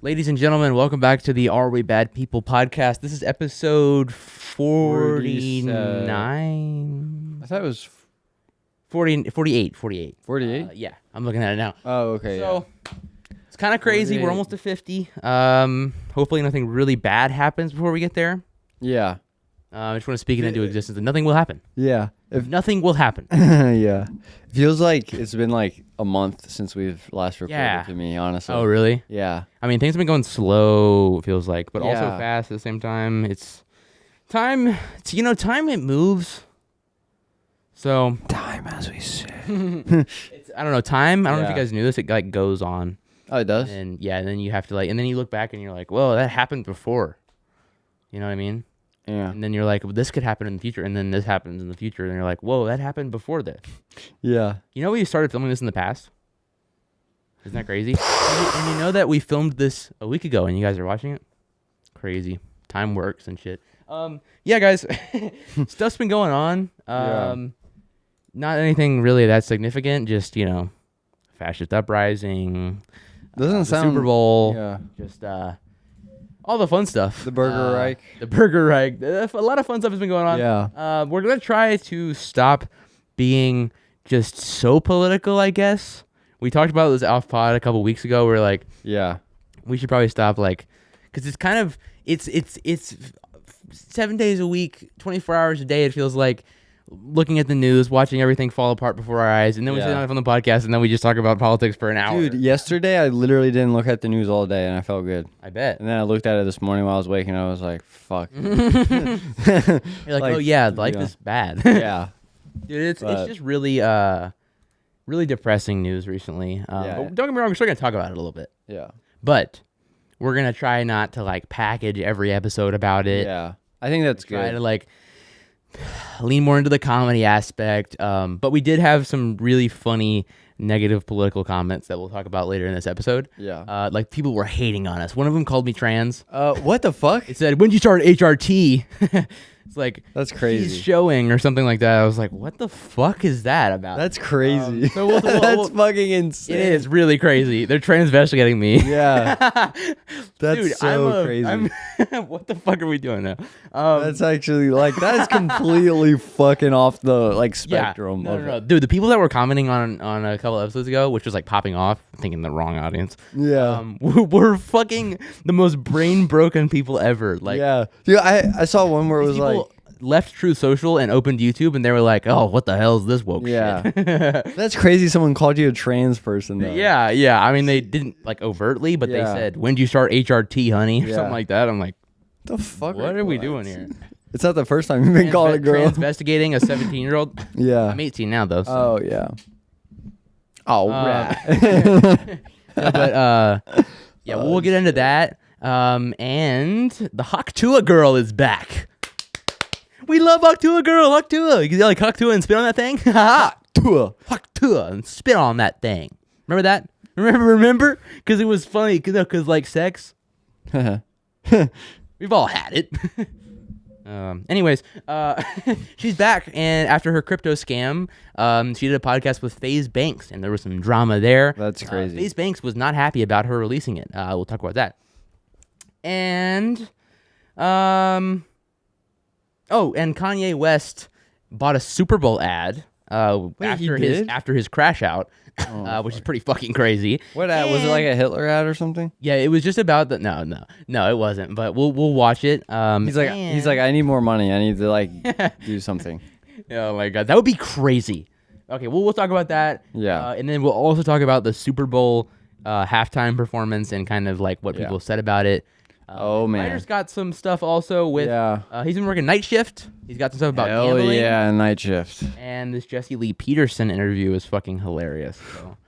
Ladies and gentlemen, welcome back to the Are We Bad People podcast. This is episode 49. I thought it was 48. 48. Yeah, I'm looking at it now. Oh, okay. So, it's kind of crazy. 48. We're almost to 50. Hopefully nothing really bad happens before we get there. Yeah. I just want to speak it into existence and nothing will happen. Yeah. Nothing will happen. Yeah. It feels like it's been like a month since we've last recorded to me, honestly. Oh, really? Yeah. I mean, things have been going slow, it feels like, but also Yeah. fast at the same time. It's time, time it moves. So Time, as we say. I don't know, time. I don't know if you Yeah. guys knew this. It like goes on, Oh, it does? and and then you have to and then you look back and you're like, whoa, that happened before. You know what I mean? Yeah. And then you're like, well, this could happen in the future, and then this happens in the future, and you're like, whoa, that happened before this. Yeah. You know, we started filming this in the past. Isn't that crazy? And you know that we filmed this a week ago, and you guys are watching it. Crazy. Time works and shit. Yeah, guys, stuff's been going on. Not anything really that significant. Just fascist uprising. Doesn't sound Super Bowl. Yeah. Just all the fun stuff. The Burger Reich. The Burger Reich. A lot of fun stuff has been going on. Yeah. We're gonna try to stop being just so political, I guess. We talked about this off pod a couple weeks ago. We're like, Yeah. we should probably stop, because it's kind of it's 7 days a week, 24 hours a day. It feels like looking at the news, watching everything fall apart before our eyes, and then we sit down on the podcast, and then we just talk about politics for an hour. Dude, yesterday I literally didn't look at the news all day, and I felt good. I bet. And then I looked at it this morning while I was waking up. I was like, fuck. You're like, oh yeah, life is bad. Yeah. Dude, it's just really really depressing news recently. But don't get me wrong, we're still gonna talk about it a little bit. Yeah. But we're gonna try not to package every episode about it. Yeah. I think that's Try good. to lean more into the comedy aspect. But we did have some really funny negative political comments that we'll talk about later in this episode. Yeah. People were hating on us. One of them called me trans. What the fuck? It said, "When did you start HRT?" It's like, That's crazy. he's showing or something like that. I was like, what the fuck is that about? That's crazy. So we'll That's fucking insane. It is really crazy. They're transvestigating me. Yeah. That's Dude, so crazy. What the fuck are we doing now? That's actually that is completely fucking off the spectrum. No. Dude, the people that were commenting on a couple episodes ago, which was popping off, thinking the wrong audience. Yeah. Were fucking the most brain broken people ever. Yeah. Dude, I saw one where it was people left Truth Social and opened YouTube, and they were like, "Oh, what the hell is this woke shit?" That's crazy. Someone called you a trans person, though. Yeah. I mean, they didn't overtly, but they said, "When do you start HRT, honey?" or something like that. I'm like, the fuck? what are we doing here? It's not the first time you've been called a girl. Transvestigating a 17-year-old. Yeah. I'm 18 now, though. So. Oh yeah. Oh right. We'll get into that. And the Haktua girl is back. We love Haktua girl. Haktua. You can yell Haktua and spit on that thing. Haktua and spit on that thing. Remember that? Remember? Because it was funny. Because sex. We've all had it. Anyways, she's back, and after her crypto scam, she did a podcast with FaZe Banks, and there was some drama there. That's crazy. FaZe Banks was not happy about her releasing it. We'll talk about that. And, and Kanye West bought a Superbowl ad after his crash out, which is pretty fucking crazy. What ad? Was it like a Hitler ad or something? Yeah, it was just about the no, it wasn't. But we'll watch it. He's like, I need more money. I need to do something. Oh my god, that would be crazy. Okay, we'll talk about that. Yeah, and then we'll also talk about the Super Bowl halftime performance and kind of what people said about it. Oh man, Ryder's got some stuff also with. He's been working night shift. He's got some stuff about Hell gambling. yeah, night shift. And this Jesse Lee Peterson interview is fucking hilarious. So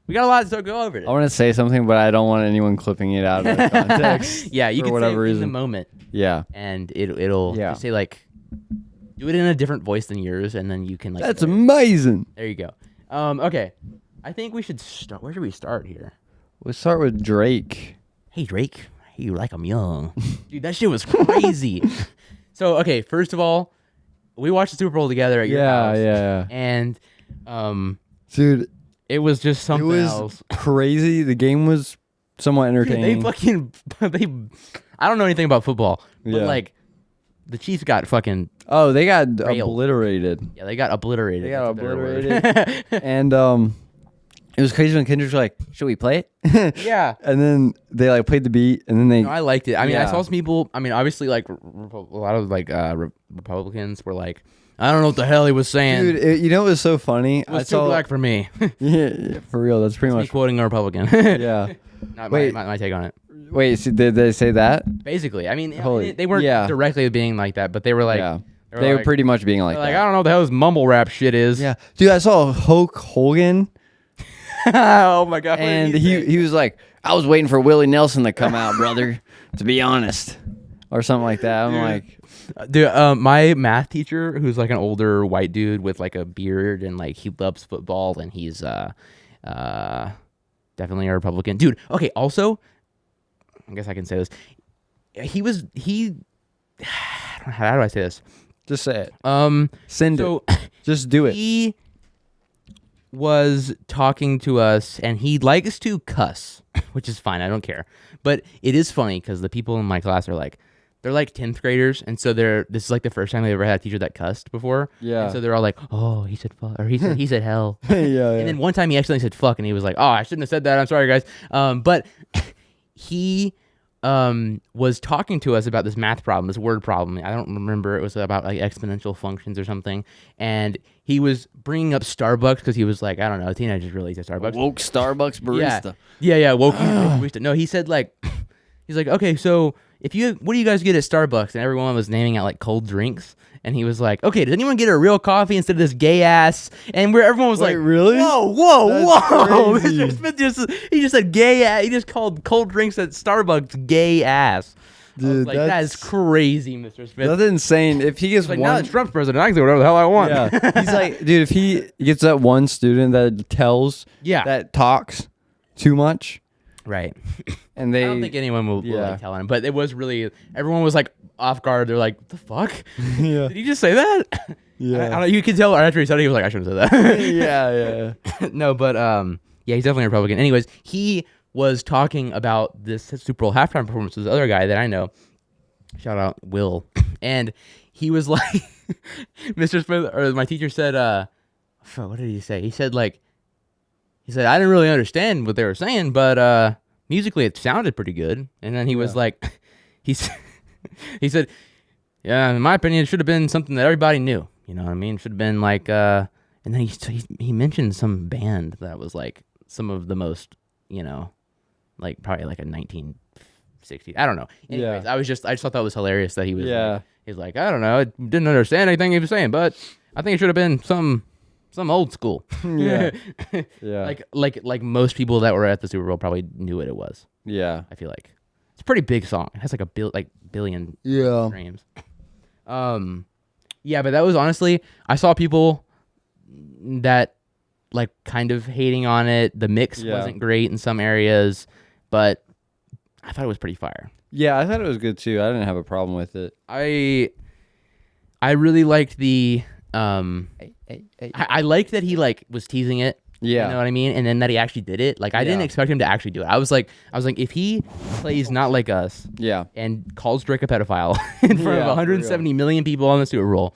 we got a lot to go over today. I want to say something, but I don't want anyone clipping it out of context. Yeah, you for can whatever say it reason. in the moment. Yeah, and it'll just say do it in a different voice than yours, and then you can That's amazing. There you go. Okay, I think we should start. Where should we start here? We'll start with Drake. Hey Drake. You like I'm young. Dude, that shit was crazy. So, okay, first of all, we watched the Super Bowl together at your house. Yeah. And, dude, it was just something else. Crazy. The game was somewhat Dude, entertaining. I don't know anything about football, but Yeah. like the Chiefs got fucking Oh, they got railed. obliterated. Yeah, they got obliterated. They got That's a better word. obliterated. And it was crazy when Kendrick was like, "Should we play it?" Yeah. And then they like played the beat, and then they. No, I liked it. I mean, I Yeah. saw some people. I mean, obviously, like a lot of like Republicans were like, I don't know what the hell he was saying. Dude, you know what was so funny? It was too black for me. Yeah, for real. That's pretty Me much. quoting a Republican. Yeah. Not Wait. my take on it. Wait, so did they say that? Basically, I mean, Holy- they weren't yeah. directly being like that, but they were like, yeah. they They were like, pretty much being like like, I that. don't know what the hell this mumble rap shit is. Yeah. Dude, I saw Hulk Hogan, Oh my god. What did and say? he was like, I was waiting for Willie Nelson to come out, brother, to be honest. Or something like that. I'm like, Dude, my math teacher, who's like an older white dude with like a beard and like he loves football and he's definitely a Republican. Dude, okay, also, I guess I can say this. How do I say this? just say it. it. Send So Just do it. he was talking to us and he likes to cuss, which is fine. I don't care. But it is funny because the people in my class are like, they're like 10th graders. And so this is like the first time they ever had a teacher that cussed before. Yeah. And so they're all like, oh, he said fuck, or he said hell. yeah. And then one time he accidentally said fuck and he was like, oh, I shouldn't have said that. I'm sorry, guys. But he was talking to us about this math problem, this word problem. I don't remember. It was about like exponential functions or something. And he was bringing up Starbucks because he was like, I don't know, teenagers really eat Starbucks. Woke Starbucks barista. Yeah, woke barista. No, he said like, he's like, okay, so what do you guys get at Starbucks? And everyone was naming out like cold drinks. And he was like, okay, does anyone get a real coffee instead of this gay ass? And where everyone was Wait, like, really? Whoa. That's crazy. Mr. Smith he just said gay ass. He just called cold drinks at Starbucks gay ass. I was Dude, like, that is crazy, Mr. Smith. That's insane. If he gets He's like, one, now that Trump's president, I can do whatever the hell I want. yeah, he's like, dude, if he gets that one student that tells, Yeah. that talks too much, Right. and they, I don't think anyone will yeah. like tell him, but it was really, everyone was like off guard. They're like, the fuck? yeah, Did he just say that? yeah, I don't know, you could tell after he said it, he was like, I shouldn't have said that. yeah. No, but yeah, he's definitely a Republican. Anyways, he was talking about this Super Bowl halftime performance with this other guy that I know. Shout out Will. And he was like, Mr. Smith, or my teacher said, what did he say? He said I didn't really understand what they were saying, but musically it sounded pretty good. And then he was like, he said, yeah, in my opinion, it should have been something that everybody knew. You know what I mean? Should have been like, and then he mentioned some band that was like some of the most, you know, like probably like a 1960s. I don't know. Anyways, Yeah. I just thought that was hilarious that he was Yeah. like, he's like, I don't know, I didn't understand anything he was saying, but I think it should have been some old school. Yeah. Yeah. Like most people that were at the Super Bowl probably knew what it was. Yeah. I feel like it's a pretty big song. It has like a billion Yeah. streams. Yeah, but that was honestly, I saw people that like kind of hating on it. The mix wasn't great in some areas, but I thought it was pretty fire. Yeah, I thought it was good too. I didn't have a problem with it. I really liked the I liked that he like was teasing it. Yeah. You know what I mean? And then that he actually did it. Like I didn't expect him to actually do it. I was like, if he plays Not Like Us Yeah. and calls Drake a pedophile in front of 170 million people on the Super Bowl,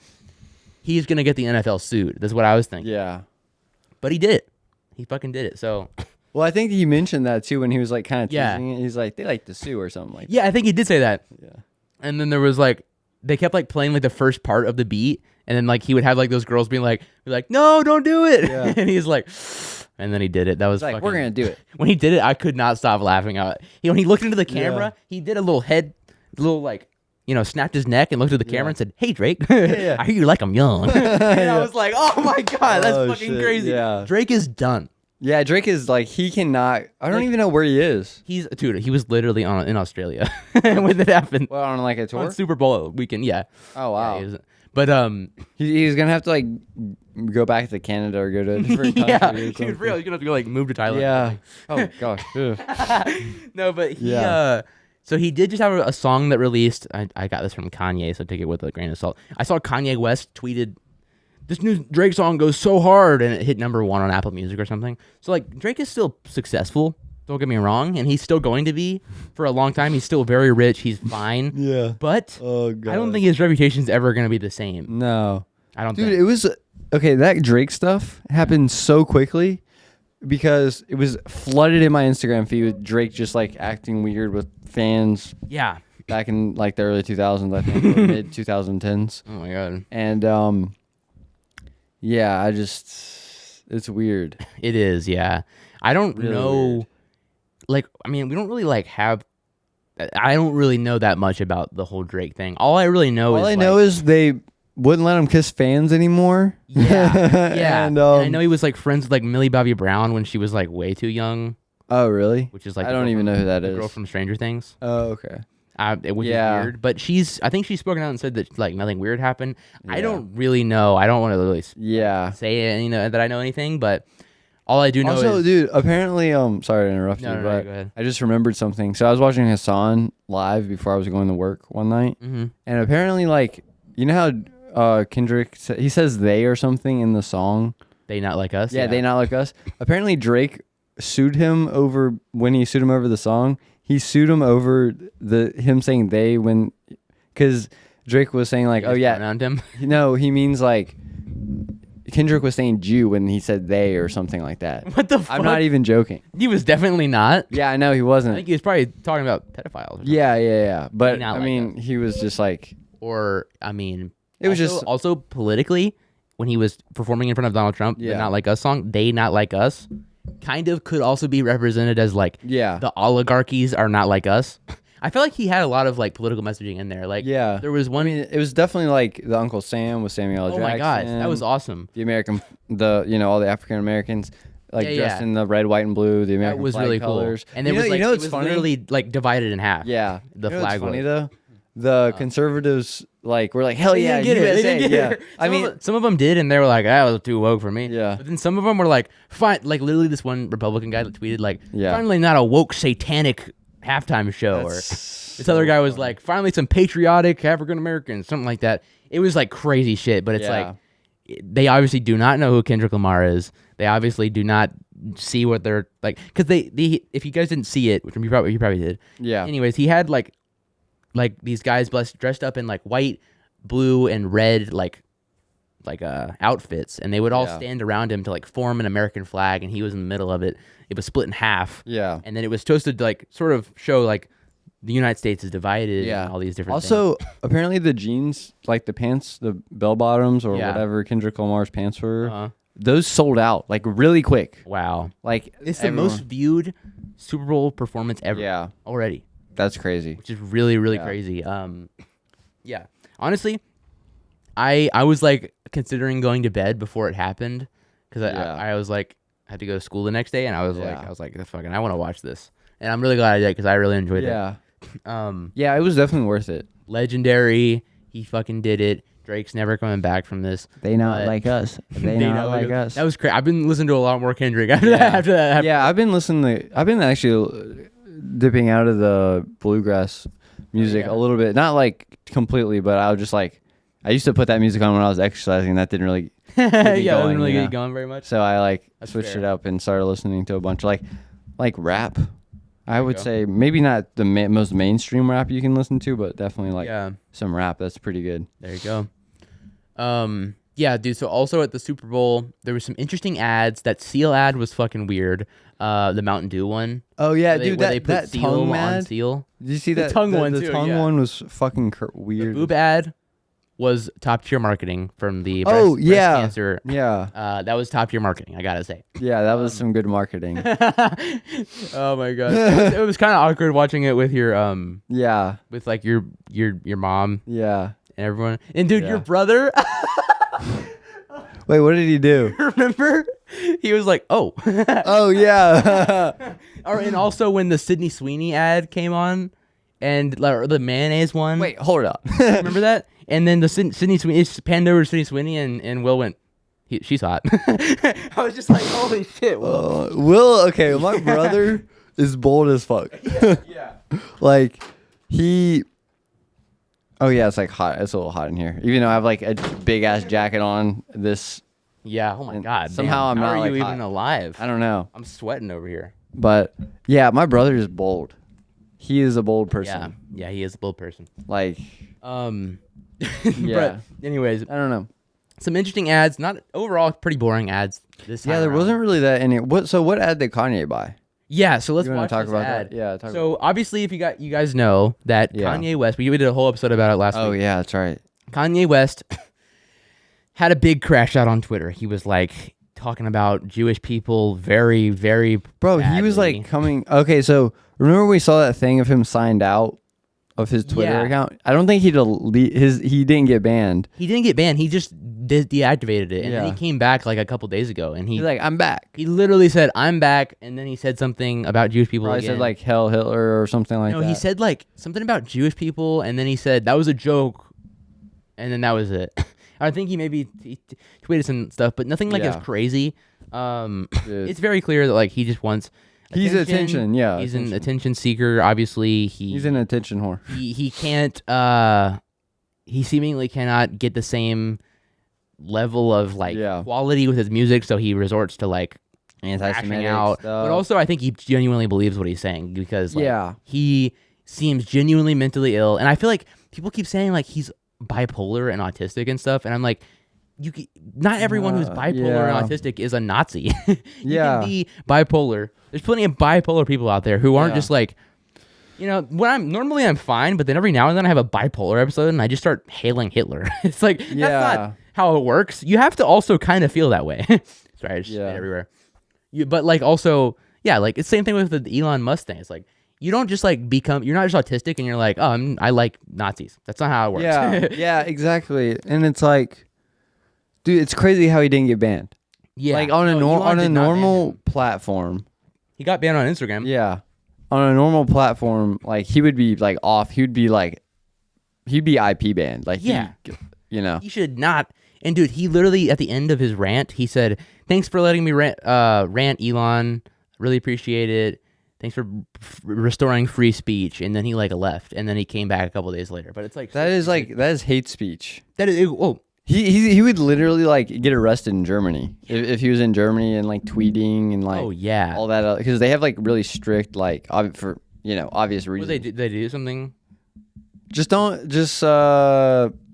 he's gonna get the NFL sued. That's what I was thinking. Yeah. But he did it. He fucking did it. So Well, I think he mentioned that too when he was like kind of Yeah. teasing it. He's like, they like to sue or something like that. yeah, I think he did say that. Yeah. And then there was like, they kept like playing like the first part of the beat, and then like he would have like those girls being like, no, don't do it. Yeah. And he's like, and then he did it. That was He's like, fucking, we're going to do it. When he did it, I could not stop laughing out. When he looked into the camera, he did a little like, you know, snapped his neck and looked at the camera and said, "Hey Drake, I hear you like I'm young." And I was like, "Oh my god, that's Oh, fucking shit, crazy." yeah. Drake is done. Yeah, Drake is like, he cannot, I don't Like- even know where he is. Dude, he was literally in Australia when it happened. Well, on like a tour? On Super Bowl weekend, yeah. Oh, wow. Yeah, he was- but He's going to have to like go back to Canada or go to a different country. yeah, or dude, something. for real, he's gonna have to go like move to Thailand. Yeah. Oh, gosh. Ugh. No, but he Yeah. so he did just have a song that released. I got this from Kanye, so take it with a grain of salt. I saw Kanye West tweeted, "This new Drake song goes so hard," and it hit #1 on Apple Music or something. So like Drake is still successful. Don't get me wrong, and he's still going to be for a long time. He's still very rich. He's fine. Yeah. But Oh God. I don't think his reputation's ever going to be the same. No. I don't Dude, think. it was okay. That Drake stuff happened so quickly because it was flooded in my Instagram feed with Drake just like acting weird with fans. Yeah. Back in like the early 2000s, I think, or mid 2010s. Oh my God. And yeah, it's weird. It is. Yeah. I don't Really know. weird. Like, I mean, we don't really like have. I don't really know that much about the whole Drake thing. All I really know All is I know is they wouldn't let him kiss fans anymore. yeah, yeah. And, I know he was like friends with like Millie Bobby Brown when she was like way too young, Oh, really? which is like I the don't girl even from- know who that the is. girl from Stranger Things. Oh, okay. Which Yeah. is weird, but I think she's spoken out and said that like nothing weird happened. I Yeah. don't really know. I don't want to really Yeah. say that I know anything, but all I do know Also, is dude, apparently, sorry to interrupt No, you, no, no, but go ahead. I just remembered something. So I was watching Hassan live before I was going to work one night, Mhm. and apparently, like, you know how Kendrick he says they or something in the song. They not like us. Yeah, they not like us. Apparently, Drake sued him over when he sued him over the song. He sued him over him saying they because Drake was saying like, You oh just yeah, pronounced him. no, he means like Kendrick was saying Jew when he said they or something like that. What the fuck? I'm not even joking. He was definitely not. Yeah, I know he I wasn't. think he was probably talking about pedophiles. Or something. Yeah. But not I like mean, he was just like, Or I mean, It was also- just- also politically when he was performing in front of Donald Trump. The Yeah. Not Like Us song. They not like us. Kind of could also be represented as like yeah, the oligarchies are not like us. I feel like he had a lot of like political messaging in there. Like yeah. there was I one. mean, it was definitely like the Uncle Sam with Samuel L. Oh Jackson. my god, that was awesome. The American, all the African Americans, like Yeah, dressed yeah. in the red, white, and blue. The That American was flag really colors. cool. And there was like you know it what's was funny? literally like divided in half. Yeah, the you know what's flag funny was. though. The conservatives like were like, hell They yeah, didn't get it. They USA, didn't get yeah. it. I mean, some of them did, and they were like, "That was too woke for me." Yeah. But then some of them were like, "Fine." Like literally, this one Republican guy that tweeted like, Yeah. "Finally, not a woke satanic halftime show." Or this other guy was like, "Finally, some patriotic African Americans," something like that. It was like crazy shit. But it's Yeah. like they obviously do not know who Kendrick Lamar is. They obviously do not see what they're like because they if you guys didn't see it, which you probably did. yeah, Anyways, he had like these guys dressed up in like white, blue, and red outfits, and they would all Yeah. stand around him to like form an American flag, and he was in the middle of it. It was split in half, yeah. and then it was supposed to like sort of show like the United States is divided. Yeah. And all these different. Also, apparently the jeans, like the pants, the bell bottoms or Yeah. whatever Kendrick Lamar's pants were, things. those sold out like really quick. Wow, Like it's the everyone- most viewed Super Bowl performance ever. Yeah, already, that's crazy. which is really really Yeah. crazy. Yeah, honestly, I was like considering going to bed before it happened because Yeah. I was like I had to go to school the next day, and I was Yeah. fucking I want to watch this, and I'm really glad I did because I really enjoyed Yeah, it. yeah, it was definitely worth it. Legendary, he fucking did it. Drake's never coming back from this. They not But- like us. They not like us. That was crazy. I've been listening to a lot more Kendrick after Yeah. that. After that, Yeah, I've been actually dipping out of the bluegrass music yeah. a little bit. Not like completely, but I was just like, I used to put that music on when I was exercising. And that didn't really, yeah, me it doesn't going, really you get know. going very much. so I like That's switched fair. it up and started listening to a bunch of like rap. I you would go. say maybe not the most mainstream rap you can listen to, but definitely like Yeah, some rap that's pretty good. there you go. Yeah, dude. So also at the Super Bowl, there was some interesting ads. That Seal ad was fucking weird. The Mountain Dew one. Oh yeah, where they- dude, where they that put Seal tongue on ad. Seal. Did you see The that tongue one The too, tongue yeah. one was fucking weird. Boob ad was top tier marketing from the Oh, breast yeah. cancer. Yeah, That was top tier marketing. I gotta say. yeah, that was some good marketing. Oh my god, it was kind of awkward watching it with your Yeah, with like your mom yeah. and everyone. And dude, Yeah. your brother. Wait, what did he do? Remember? He was like, "Oh." Oh yeah. And also when the Sydney Sweeney ad came on, and like, the mayonnaise one. Wait, hold up. remember that? And then the Sydney Sweeney, it's panned over to Sydney Sweeney, and Will went, "She's hot." I was just like, "Holy shit, Will!" Will, okay, my brother is bold as fuck. Yeah. Like he. Oh yeah, it's like hot. It's a little hot in here. Even though I have like a big ass jacket on. This Yeah. Oh my And god. somehow damn. I'm How not, are you like, even hot. alive? I don't know. I'm sweating over here. But yeah, my brother is bold. He is a bold person. Yeah, he is a bold person. Like, But anyways, I don't know. some interesting ads. Not overall pretty boring ads this time. Yeah, there around. wasn't really that any. What ad did Kanye buy? Yeah, so let's You wanna watch talk this about ad. that? Yeah. So obviously, if you guys know that Kanye West, we did a whole episode about it last Oh week. yeah, that's right. Kanye West had a big crash out on Twitter. He was like talking about Jewish people very, very Bro, he was badly. like coming. Okay, so remember we saw that thing of him signed out of his Twitter account? I don't think he didn't get banned. He didn't get banned. He just deactivated it, and then he came back like a couple days ago, and He's like, I'm back. he literally said, "I'm back," and then he said something about Jewish people. Probably again. said like Hell Hitler or something like that. No, he said like something about Jewish people, and then he said that was a joke, and then that was it. I think he tweeted some stuff, but nothing like as crazy. It's very clear that like he just wants. He's attention. Yeah, he's an attention seeker. Obviously, he's an attention whore. He can't. He seemingly cannot get the same level of like quality with his music, so he resorts to like anti-Semitic out. stuff. But also, I think he genuinely believes what he's saying because like, he seems genuinely mentally ill, and I feel like people keep saying like he's bipolar and autistic and stuff, and I'm like, not everyone who's bipolar and autistic is a Nazi. You can be bipolar. There's plenty of bipolar people out there who aren't just like, you know, when I'm fine, but then every now and then I have a bipolar episode and I just start hailing Hitler. It's like that's not how it works. You have to also kind of feel that way. Sorry, I just spit everywhere. But like also, like it's the same thing with the Elon Musk thing. It's like you don't just like you're not just autistic and you're like, oh, I like Nazis. That's not how it works. Yeah, exactly. And it's like, dude, it's crazy how he didn't get banned. Yeah, like on a normal platform. He got banned on Instagram. Yeah, on a normal platform, like he would be like off. He'd be IP banned. Like he should not. And dude, he literally at the end of his rant, he said, "Thanks for letting me rant, Elon. Really appreciate it. Thanks for restoring free speech." And then he like left, and then he came back a couple days later. But it's like that is hate speech. That is He would literally like get arrested in Germany if he was in Germany and like tweeting and like all that because they have like really strict like for obvious reasons. Did they do something?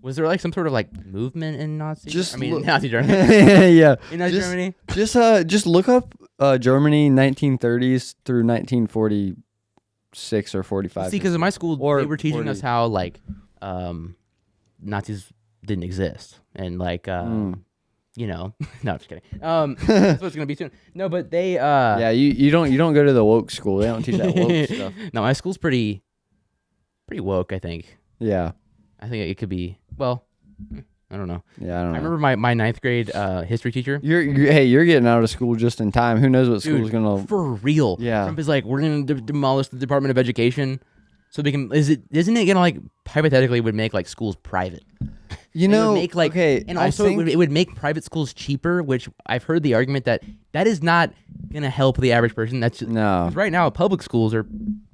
Was there like some sort of like movement in Nazi? Nazi Germany. Yeah, in Nazi Germany. Just look up Germany 1930s through 1946 or 45. See, because in my school they were teaching us how like Nazis didn't exist and like no, I'm just kidding. That's what it's gonna be soon. No, but they you don't go to the woke school. They don't teach that woke stuff. No, my school's pretty woke, I think. Yeah, I think it could be. Well, I don't know. Yeah, I don't know. I remember my ninth grade history teacher. You're getting out of school just in time. Who knows what school's gonna for real? Yeah, Trump is like, we're gonna demolish the Department of Education, so we can. Isn't it gonna like hypothetically would make like schools private? Make like and also it would make private schools cheaper, which I've heard the argument that is not gonna help the average person. That's just, no. Right now, public schools are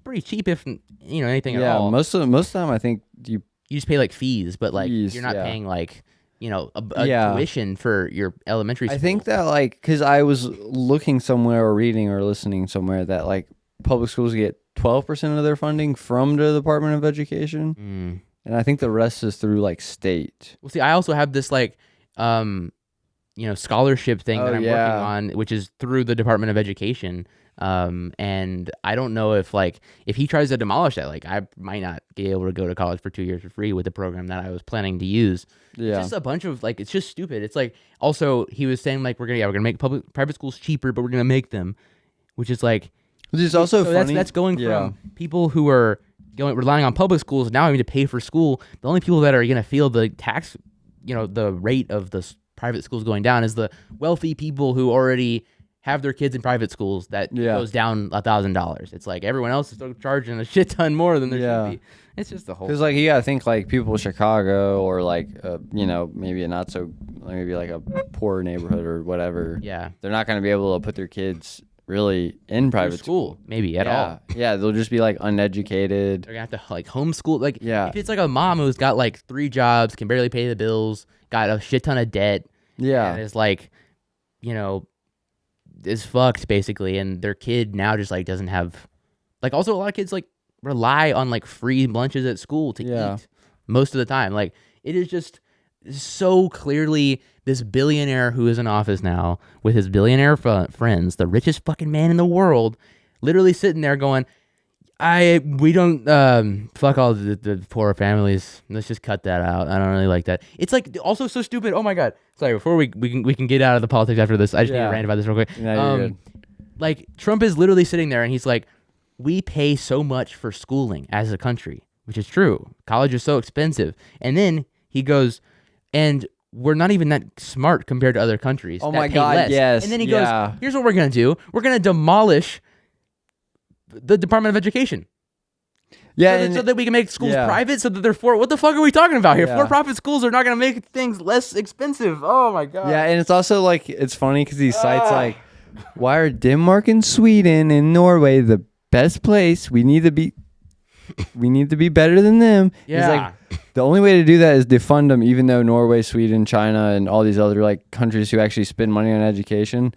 pretty cheap if anything at all. Yeah, most of the time I think you just pay like fees, but like you're not paying like a tuition for your elementary school. I think that like because I was looking somewhere or reading or listening somewhere that like public schools get 12% of their funding from the Department of Education. And I think the rest is through like state. Well, see, I also have this like, scholarship thing that I'm working on, which is through the Department of Education. And I don't know if he tries to demolish that, like I might not be able to go to college for 2 years for free with the program that I was planning to use. Yeah. It's just a bunch of like, it's just stupid. It's like, also he was saying like, we're gonna make private schools cheaper, but we're gonna make them, which is like, which is also funny. That's going from people who are relying on public schools now having to pay for school. The only people that are going to feel the tax, the rate of the private schools going down is the wealthy people who already have their kids in private schools. That goes down $1,000. It's like everyone else is still charging a shit ton more than there should be. It's just the whole. Because like you gotta think like people in Chicago or like maybe a not so maybe like a poor neighborhood or whatever. Yeah, they're not going to be able to put their kids really in private school maybe at all. Yeah, they'll just be like uneducated. They're gonna have to like homeschool. Like if it's like a mom who's got like 3 jobs, can barely pay the bills, got a shit ton of debt. Yeah, and is like, is fucked basically, and their kid now just like doesn't have, like, also a lot of kids like rely on like free lunches at school to eat most of the time. Like, it is just so clearly this billionaire who is in office now with his billionaire friends, the richest fucking man in the world, literally sitting there going, we don't fuck all the poor families. Let's just cut that out. I don't really like that. It's like also so stupid. Oh my god. Sorry, before we can get out of the politics after this. I just need to rant about this real quick. No, you're good. Like, Trump is literally sitting there and he's like, we pay so much for schooling as a country, which is true. College is so expensive. And then he goes, and we're not even that smart compared to other countries. Oh that my pay god, less. yes. And then he goes, here's what we're gonna do. We're gonna demolish the Department of Education. Yeah, so that we can make schools private, so that they're what the fuck are we talking about here? Yeah. For-profit schools are not going to make things less expensive. Oh my god. Yeah, and it's also like, it's funny because he cites like, why are Denmark and Sweden and Norway the best place? We need to be better than them. Yeah. It's like, the only way to do that is defund them, even though Norway, Sweden, China, and all these other like countries who actually spend money on education,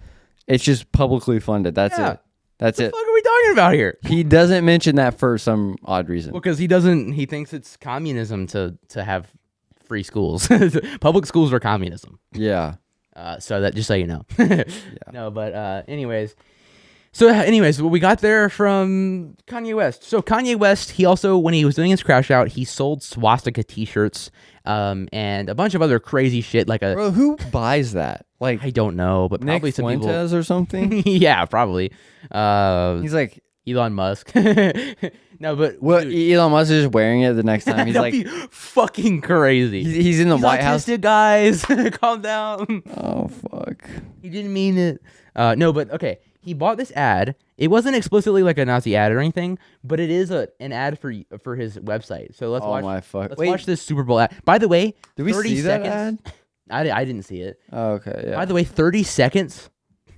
it's just publicly funded. That's it. That's it. What the fuck are we talking about here? He doesn't mention that for some odd reason. Well, because he thinks it's communism to have free schools. Public schools are communism. Yeah. So that, just so you know. No, but anyways. So we got there from Kanye West. So Kanye West, he also, when he was doing his crash out, he sold swastika t-shirts and a bunch of other crazy shit. Like Bro, who buys that? Like, I don't know, but Nick probably some people. Fuentes or something? Yeah, probably. He's like, Elon Musk. No, but well, Elon Musk is just wearing it the next time. He's that'd like, be fucking crazy. he's in the White House. Autistic, guys. Calm down. Oh, fuck. He didn't mean it. No, but okay. He bought this ad. It wasn't explicitly like a Nazi ad or anything, but it is an ad for his website. So let's watch. My fuck. Let's watch this Super Bowl ad. By the way, Did we 30 see seconds, that ad? I didn't see it. Oh, okay, yeah. By the way, 30 seconds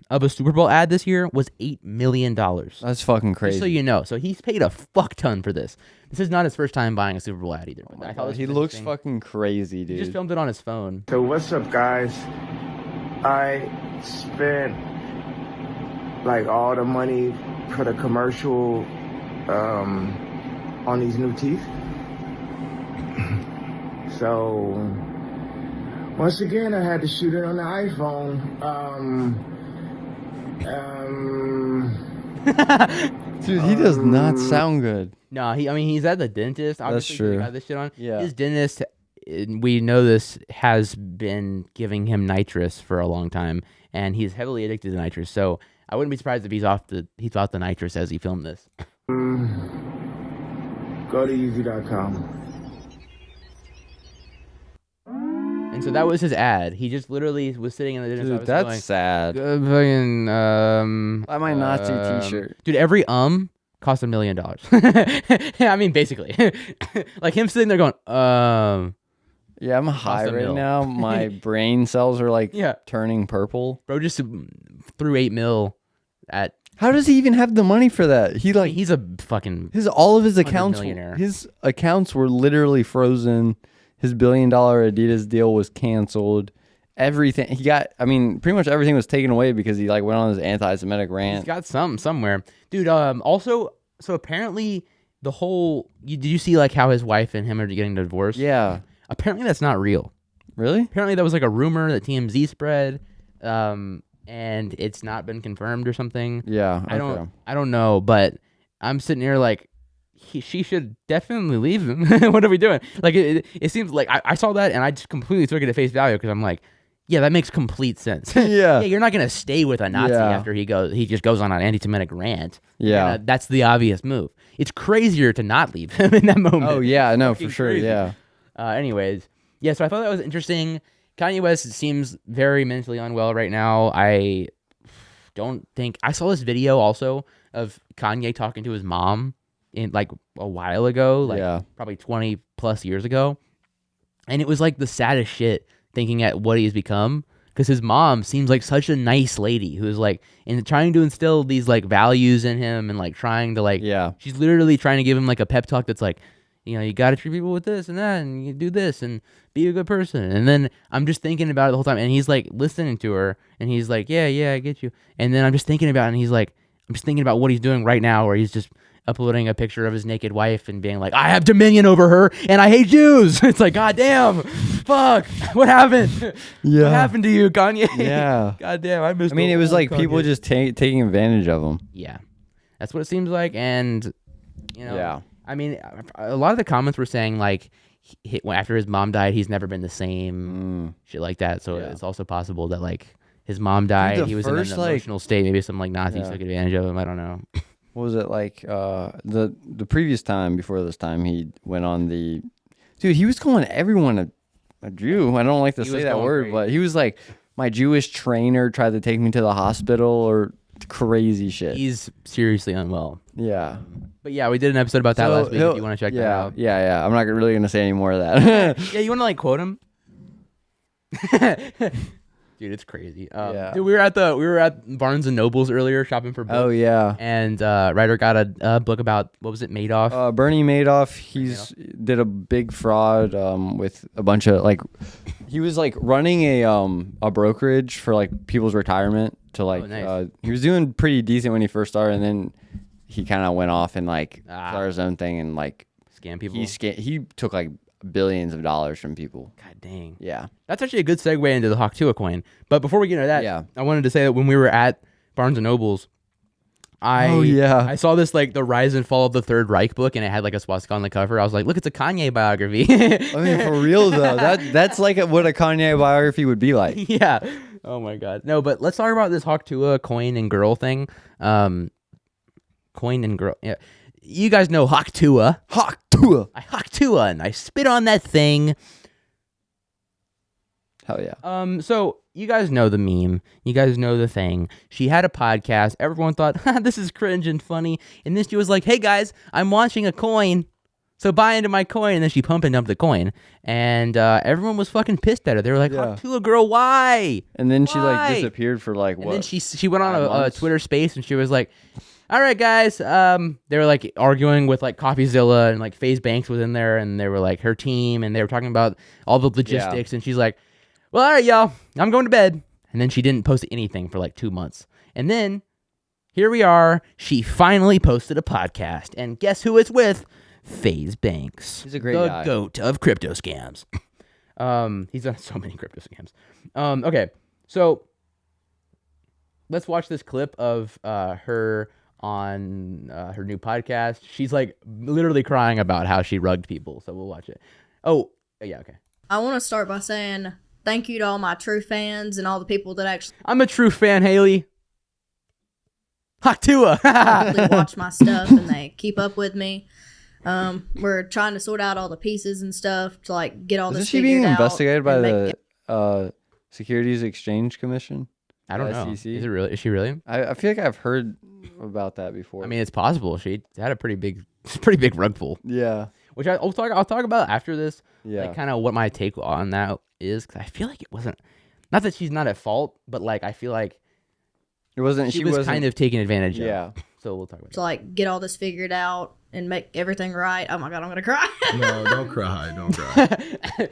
of a Super Bowl ad this year was $8 million. That's fucking crazy. Just so you know. So he's paid a fuck ton for this. This is not his first time buying a Super Bowl ad either. But I thought he looks fucking crazy, dude. He just filmed it on his phone. So what's up, guys? I spent like all the money for the commercial on these new teeth. So once again, I had to shoot it on the iPhone. Dude, he does not sound good. No, he's at the dentist. Obviously, true. He got this shit on. Yeah. His dentist, we know this, has been giving him nitrous for a long time, and he's heavily addicted to nitrous. So I wouldn't be surprised if he's off the nitrous as he filmed this. Go to easy.com. And so that was his ad. He just literally was sitting in the dentist Dude, office that's going, sad. fucking, Buy my Nazi t-shirt. Dude, every cost $1 million. I mean, basically. Like him sitting there going, Yeah, I'm high right mil. now. My brain cells are like Yeah. turning purple. Bro just threw $8 million at. How does he even have the money for that? He like He's a fucking. all of his accounts. millionaire. His accounts were literally frozen. His $1 billion Adidas deal was canceled. Everything he got, pretty much everything was taken away because he like went on his anti-Semitic rant. He's got somewhere, dude. Also, so apparently the whole. Did you see like how his wife and him are getting divorced? Yeah. Apparently that's not real. Really? Apparently that was like a rumor that TMZ spread, and it's not been confirmed or something. Yeah. I don't know, but I'm sitting here like. She should definitely leave him. What are we doing? Like it seems like I saw that and I just completely took it at face value because I'm like, yeah, that makes complete sense. Yeah. You're not gonna stay with a Nazi after he just goes on an anti-Semitic rant. Yeah. That's the obvious move. It's crazier to not leave him in that moment. Oh yeah, no, for Fucking sure. crazy. Yeah. Anyways, yeah. So I thought that was interesting. Kanye West seems very mentally unwell right now. I don't think I saw this video also of Kanye talking to his mom in like a while ago, like probably 20 plus years ago. And it was like the saddest shit thinking at what he's become because his mom seems like such a nice lady who's like trying to instill these like values in him and like trying to like, she's literally trying to give him like a pep talk that's like, you know, you got to treat people with this and that, and you do this and be a good person. And then I'm just thinking about it the whole time, and he's like listening to her, and he's like, yeah, I get you. And then I'm just thinking about it, and he's like, I'm just thinking about what he's doing right now, where he's just uploading a picture of his naked wife and being like, I have dominion over her, and I hate Jews. It's like, God damn, fuck, what happened? Yeah. What happened to you, Kanye? Yeah. God damn, I missed. I mean, it was like people just taking advantage of him. Yeah, that's what it seems like, and you know, Yeah. I mean, a lot of the comments were saying like, after his mom died, he's never been the same, shit like that. So it's also possible that like his mom died, Dude, he was in an emotional state. Maybe some like Nazis took advantage of him. I don't know. What was it like? The previous time before this time, he went on the. Dude, he was calling everyone a Jew. I don't like to say that word, but he was like, my Jewish trainer tried to take me to the hospital or crazy shit. He's seriously unwell. Yeah. But yeah, we did an episode about that last week. If you want to check that out. Yeah. I'm not really gonna say any more of that. Yeah, you want to like quote him? Dude, it's crazy. Dude, we were at Barnes and Nobles earlier shopping for books. Oh yeah. And Ryder got a book about, what was it, Madoff? Bernie Madoff. Did a big fraud with a bunch of like. He was like running a brokerage for like people's retirement to like. Nice. He was doing pretty decent when he first started, and then he kind of went off and like started his own thing and like Scam people. He took like billions of dollars from people. God dang. Yeah. That's actually a good segue into the Hawk coin. But before we get into that, I wanted to say that when we were at Barnes and Nobles, I saw this like the rise and fall of the Third Reich book, and it had like a swastika on the cover. I was like, look, it's a Kanye biography. I mean, for real though, that's like what a Kanye biography would be like. Yeah. Oh my God. No, but let's talk about this Hawk coin and girl thing. Coin and girl. Yeah. You guys know Hawk I Hawk and I spit on that thing. Hell yeah. So you guys know the meme. You guys know the thing. She had a podcast. Everyone thought, this is cringe and funny. And then she was like, hey guys, I'm launching a coin. So buy into my coin. And then she pump and dumped the coin. And everyone was fucking pissed at her. They were like, Hawk girl, why? And then she like disappeared for like what? And then she went on a Twitter space and she was like, all right, guys. They were like arguing with like CoffeeZilla, and like FaZe Banks was in there, and they were like her team, and they were talking about all the logistics. And she's like, well, all right, y'all, I'm going to bed. And then she didn't post anything for like 2 months. And then here we are. She finally posted a podcast, and guess who it's with? FaZe Banks. He's a great guy. The GOAT of crypto scams. He's done so many crypto scams. Okay, so let's watch this clip of her on her new podcast. She's like literally crying about how she rugged people. So we'll watch it. Oh, yeah, okay. I want to start by saying thank you to all my true fans and all the people that actually I'm a true fan, Haley. Hawk watch my stuff and they keep up with me. We're trying to sort out all the pieces and stuff to like get all this. Isn't she figured being out investigated by and the Securities Exchange Commission? I don't know. SEC? Is it really? Is she really? I feel like I've heard about that before. I mean, it's possible. She had a pretty big rug pull. Yeah. Which I'll talk about after this. Yeah. Like kind of what my take on that is, because I feel like it wasn't. Not that she's not at fault, but like I feel like It wasn't. she was kind of taken advantage of. Yeah. So we'll talk about to like get all this figured out and make everything right. Oh my God, I'm gonna cry. No, don't cry. Don't cry.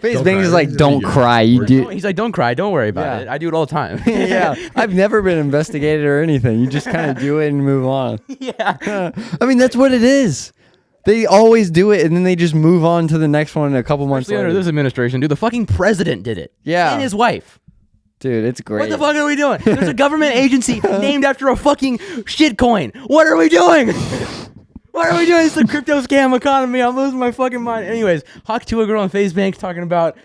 FaZe Don't Banks cry. is like, don't cry. You do. He's like, don't cry, don't worry about it. I do it all the time. Yeah. I've never been investigated or anything. You just kind of do it and move on. Yeah. I mean, that's what it is. They always do it and then they just move on to the next one a couple months Especially later. under this administration, dude. The fucking president did it. Yeah. And his wife. Dude, it's great. What the fuck are we doing? There's a government agency named after a fucking shit coin. What are we doing? What are we doing? It's a crypto scam economy. I'm losing my fucking mind. Anyways, Hawk to a girl on FaZe Banks talking about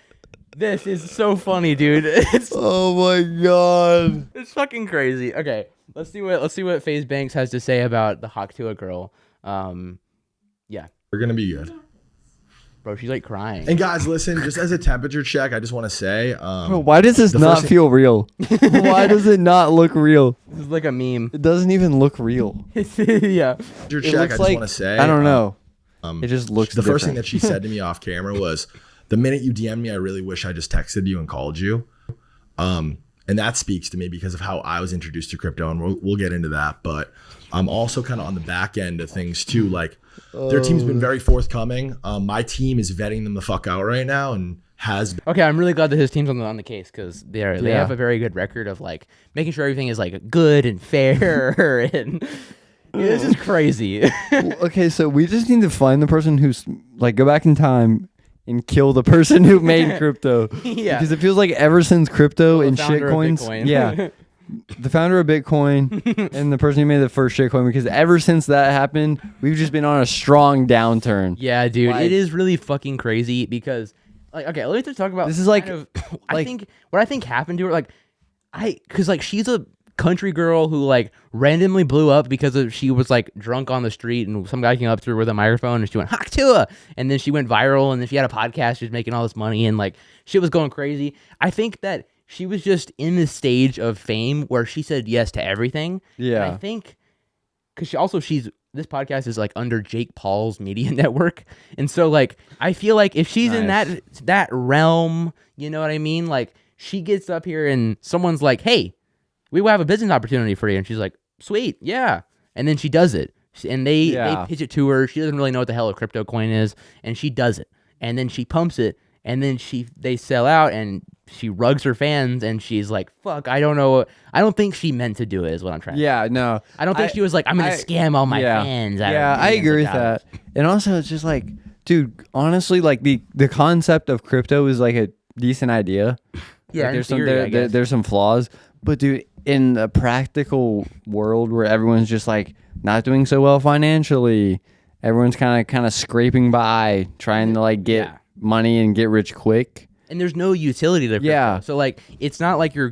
this is so funny, dude. Oh my God. It's fucking crazy. Okay, let's see what FaZe Banks has to say about the Hawk to a girl. Yeah, We're gonna be good. bro, she's like crying. And guys, listen, just as a temperature check, I just want to say, Bro, why does this the not first feel real? Why does it not look real? This is like a meme. It doesn't even look real. Yeah. temperature It check, I looks just like, want to say, I don't know. It just looks the first thing different. that she said to me off camera was, "The minute you DM'd me, I really wish I just texted you and called you." And that speaks to me because of how I was introduced to crypto, and we'll get into that. But I'm also kind of on the back end of things too. Like Their team's been very forthcoming. My team is vetting them the fuck out right now and has been. Okay, I'm really glad that his team's on the case because they have a very good record of like making sure everything is like good and fair and this is crazy. Okay, so we just need to find the person who's like go back in time and kill the person who made crypto. Yeah. Because it feels like ever since crypto and founder of shitcoins, Bitcoin. yeah, the founder of Bitcoin and the person who made the first shitcoin. Because ever since that happened, we've just been on a strong downturn. Yeah, dude, Like- it is really fucking crazy because, like, okay, let me just talk about. This is like- kind of- I think what I think happened to her, like, because like she's a country girl who like randomly blew up because she was like drunk on the street and some guy came up to her with a microphone and she went Haktua, and then she went viral and then she had a podcast, she was making all this money and like shit was going crazy. I think that she was just in the stage of fame where she said yes to everything. Yeah. And I think because she's this podcast is like under Jake Paul's media network, and so like I feel like if she's in that realm, you know what I mean? Like she gets up here and someone's like, "Hey, we will have a business opportunity for you," and she's like, "Sweet, yeah," and then she does it, and they pitch it to her. She doesn't really know what the hell a crypto coin is, and she does it, and then she pumps it, and then they sell out, and she rugs her fans, and she's like, "Fuck, I don't know. I don't think she meant to do it." Is what I'm trying. Yeah, no. I don't think she was like, "I'm gonna scam all my fans." Out Yeah, of I millions agree of with dollars. that. And also, it's just like, dude, honestly, like the concept of crypto is like a decent idea. Yeah, Like, in there's theory, I guess. there's some flaws, but dude, in the practical world where everyone's just like not doing so well financially, everyone's kind of scraping by, trying to like get money and get rich quick. And there's no utility to crypto. Yeah. So like, it's not like you're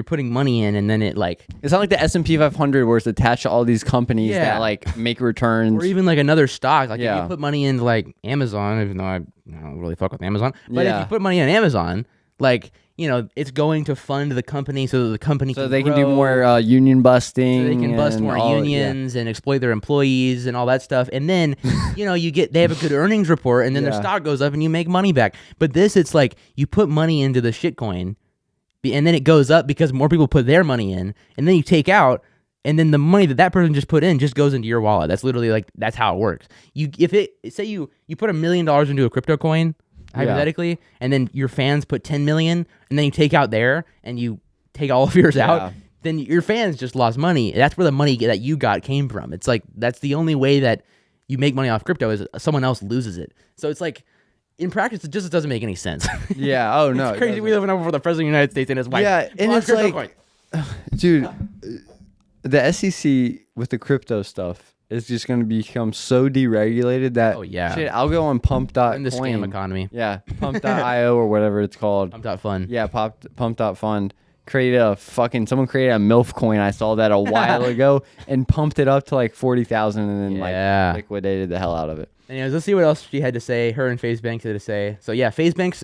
putting money in and then it like, It's not like the S&P 500 where it's attached to all these companies Yeah. that like make returns. or even like another stock. Like if Yeah. you put money into like Amazon, even though I don't really fuck with Amazon, but if Yeah. you put money in Amazon, like, you know, it's going to fund the company so that the company so can they can do grow, more union busting. so they can bust and more all- unions and exploit their employees and all that stuff. And then, you know, they have a good earnings report and then their Yeah. stock goes up and you make money back. But this, it's like you put money into the shitcoin and then it goes up because more people put their money in, and then you take out, and then the money that person just put in just goes into your wallet. That's literally like, that's how it works. You put $1 million into a crypto coin, hypothetically, and then your fans put 10 million, and then you take out there and you take all of yours out, then your fans just lost money. That's where the money that you got came from. It's like, that's the only way that you make money off crypto is someone else loses it. So it's like, in practice, it just doesn't make any sense. Yeah. Oh no. It's crazy. We live in over the president of the United States and his wife. Yeah, and bought it's crypto like- coin. Dude, the SEC with the crypto stuff is just going to become so deregulated that Oh, yeah. shit, I'll go on pump.coin. in the scam economy. Yeah, pump.io or whatever it's called. Pump.fun. Yeah, pump.fund. Someone created a MILF coin. I saw that a while ago and pumped it up to like 40,000 and then Yeah. like liquidated the hell out of it. Anyways, let's see what else she had to say. Her and FaZe Banks had to say. So yeah, FaZe Banks'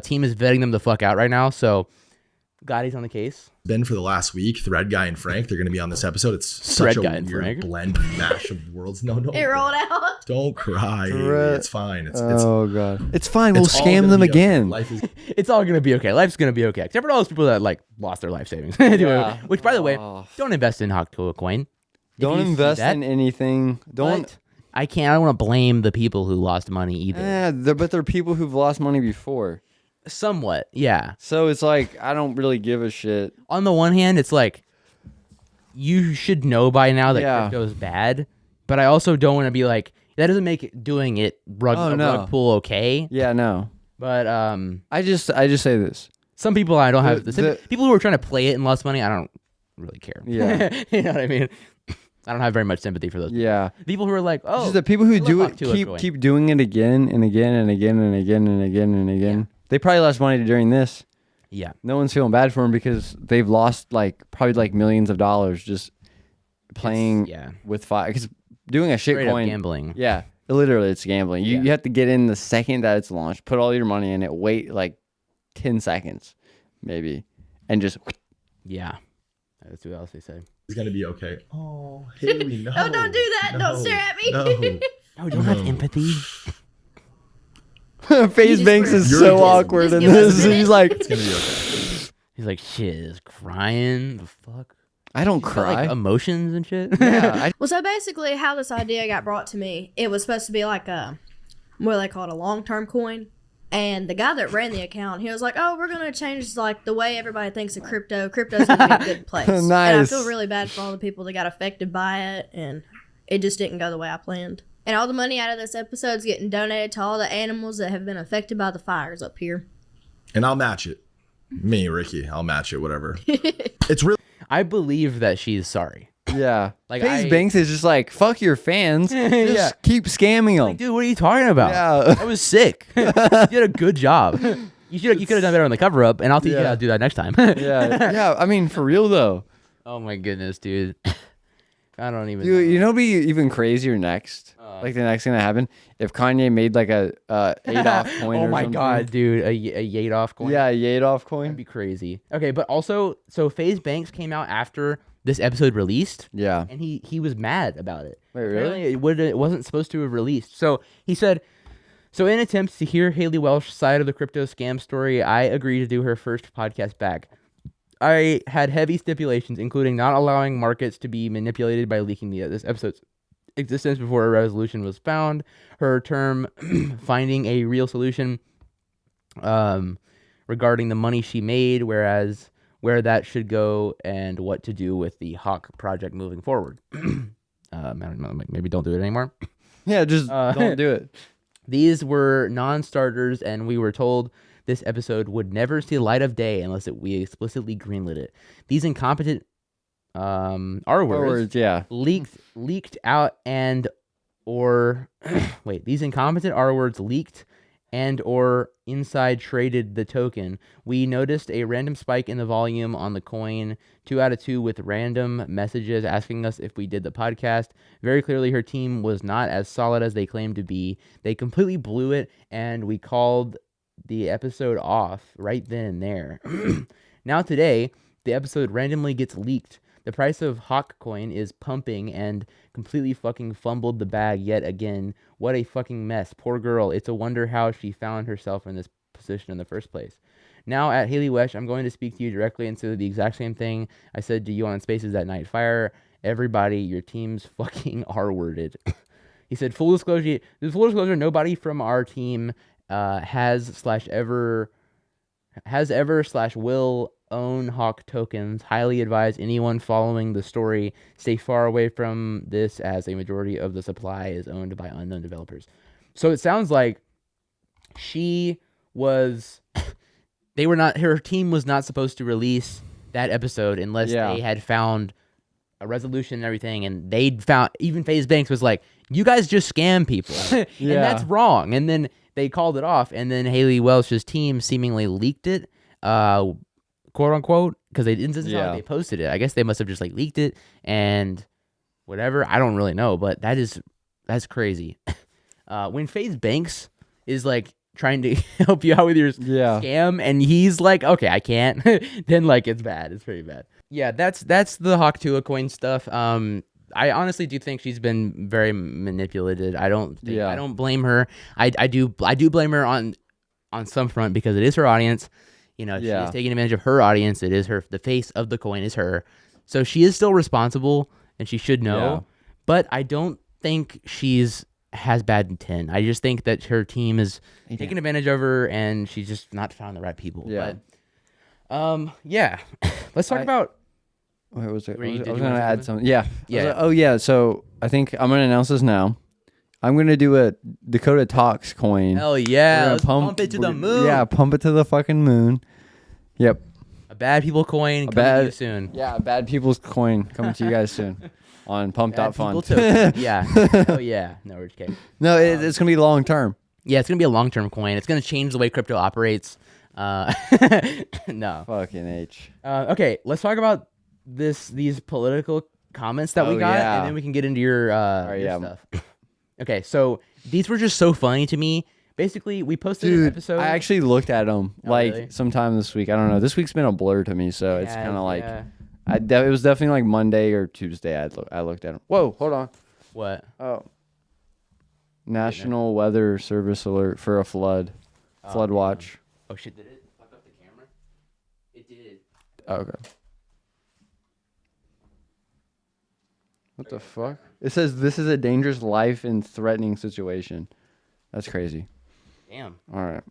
team is vetting them the fuck out right now. So Gotti's on the case. Been for the last week. Thread Guy and Frank, they're going to be on this episode. It's such Thread a Guy and weird Frank. blend mash of worlds. No, It rolled out. don't cry. Thread- It's fine. It's Oh god, it's fine. We'll it's all scam gonna them be okay. again. Life is It's all gonna be okay. Life's gonna be okay, except for all those people that like lost their life savings. Which, by the way, don't invest in Haktua coin. If Don't you see invest that, in anything. Don't. but I don't want to blame the people who lost money either. But there are people who've lost money before. Somewhat, yeah. So it's like I don't really give a shit. On the one hand, it's like you should know by now that Yeah. crypto is bad, but I also don't want to be like that doesn't make doing it rug pull okay. Yeah, no. But I just say this. some people I don't have The- people who are trying to play it and lost money. I don't really care. Yeah. You know what I mean. I don't have very much sympathy for those Yeah. people who are like, It's oh, just the people who I do love it Haktua coin. keep doing it again and again and again and again and again and again. They probably lost money during this. yeah. No one's feeling bad for them because they've lost probably millions of dollars just playing yeah. with fire. Because doing a shit Straight up coin, gambling. yeah, literally it's gambling. You have to get in the second that it's launched, put all your money in it, wait like 10 seconds maybe, and just Yeah. That's what else they say. going to be okay. Oh, Haley, no. Oh, don't do that. Don't stare at me. No. Oh, don't have empathy. FaZe Banks is You're so just- awkward just in give us this. a minute. He's like, It's going to be okay. He's like, shit, is crying. The fuck? I don't She's got, cry. like, emotions and shit. Yeah, Well, so basically, how this idea got brought to me, it was supposed to be like a, what do they call it, a long-term coin. And the guy that ran the account, he was like, "Oh, we're gonna change like the way everybody thinks of crypto. Crypto's gonna be a good place." And I Nice. feel really bad for all the people that got affected by it, and it just didn't go the way I planned. And all the money out of this episode is getting donated to all the animals that have been affected by the fires up here. And I'll match it. Me, Ricky, I'll match it. Whatever. It's really. I believe that she's sorry. yeah. Like, FaZe Banks is just like, fuck your fans. Just Yeah. keep scamming them. Like, dude, what are you talking about? Yeah. That was sick. You did a good job. You could have done better on the cover up, and I'll teach you how to do that next time. yeah. Yeah. I mean, for real though. Oh my goodness, dude. I don't even. Dude, know. you know, what'd be even crazier next. Like the next thing that happened, if Kanye made like a Adolf coin. Oh or my something. god, dude, a Yadoff coin. Yeah, a Adolf That'd coin. be crazy. Okay, but also, so FaZe Banks came out after this episode released, Yeah. and he was mad about it. Wait, really? Apparently it wasn't supposed to have released. So he said, so in attempts to hear Haley Welsh's side of the crypto scam story, I agreed to do her first podcast back. I had heavy stipulations, including not allowing markets to be manipulated by leaking this episode's existence before a resolution was found. Her term, finding a real solution regarding the money she made, whereas where that should go and what to do with the Hawk project moving forward. I don't know, maybe don't do it anymore. Yeah, just don't do it. These were non-starters, and we were told this episode would never see the light of day unless we explicitly greenlit it. These incompetent R words Yeah. leaked out and or wait, these incompetent R words leaked and or inside traded the token. We noticed a random spike in the volume on the coin, 2 out of 2 with random messages asking us if we did the podcast. Very clearly her team was not as solid as they claimed to be. They completely blew it, and we called the episode off right then and there. Now today, the episode randomly gets leaked. The price of Hawk coin is pumping and completely fucking fumbled the bag yet again. What a fucking mess. Poor girl. It's a wonder how she found herself in this position in the first place. Now at Haley Wesh, I'm going to speak to you directly and say the exact same thing I said to you on Spaces that night. Fire everybody. Your team's fucking R-worded. He said, full disclosure, nobody from our team has/ever will own Hawk tokens. Highly advise anyone following the story stay far away from this, as a majority of the supply is owned by unknown developers. So it sounds like she was her team was not supposed to release that episode unless they had found a resolution and everything, and they'd found, even FaZe Banks was like, you guys just scam people. And that's wrong. And then they called it off, and then Haley Welsh's team seemingly leaked it, quote unquote, because they didn't. It's not like they posted it. I guess they must have just like leaked it and whatever. I don't really know, but that's crazy. When FaZe Banks is like trying to help you out with your scam, and he's like, okay, I can't, then like it's bad. It's pretty bad. Yeah, that's the Hawk Tua coin stuff. I honestly do think she's been very manipulated. I don't blame her. I do blame her on some front, because it is her audience. You know, she is taking advantage of her audience. It is her. The face of the coin is her. So she is still responsible, and she should know. Yeah. But I don't think has bad intent. I just think that her team is taking advantage of her, and she's just not found the right people. Yeah. But, let's talk about. Wait, was it? I was going to add something. Yeah. Yeah. So I think I'm going to announce this now. I'm going to do a Dakota Talks coin. Hell yeah. Let's pump it to the moon. Yeah, pump it to the fucking moon. Yep. A Bad People coin coming to you soon. Yeah, a Bad People's coin coming to you guys soon on pump.fun. Yeah. Hell yeah. No, we're just kidding. No, it's going to be long term. Yeah, it's going to be a long-term coin. It's going to change the way crypto operates. No. Fucking H. Okay, let's talk about these political comments that we got, and then we can get into your stuff. Okay, so these were just so funny to me. Basically, we posted an episode. I actually looked at them sometime this week. I don't know. This week's been a blur to me, so it's kind of like it was definitely like Monday or Tuesday. I looked at them. Whoa, hold on. What? Oh, National Weather Service alert for a flood. Flood watch. Oh shit! Did it fuck up the camera? It did. Okay. What the fuck? It says this is a dangerous life and threatening situation. That's crazy. Damn. All right.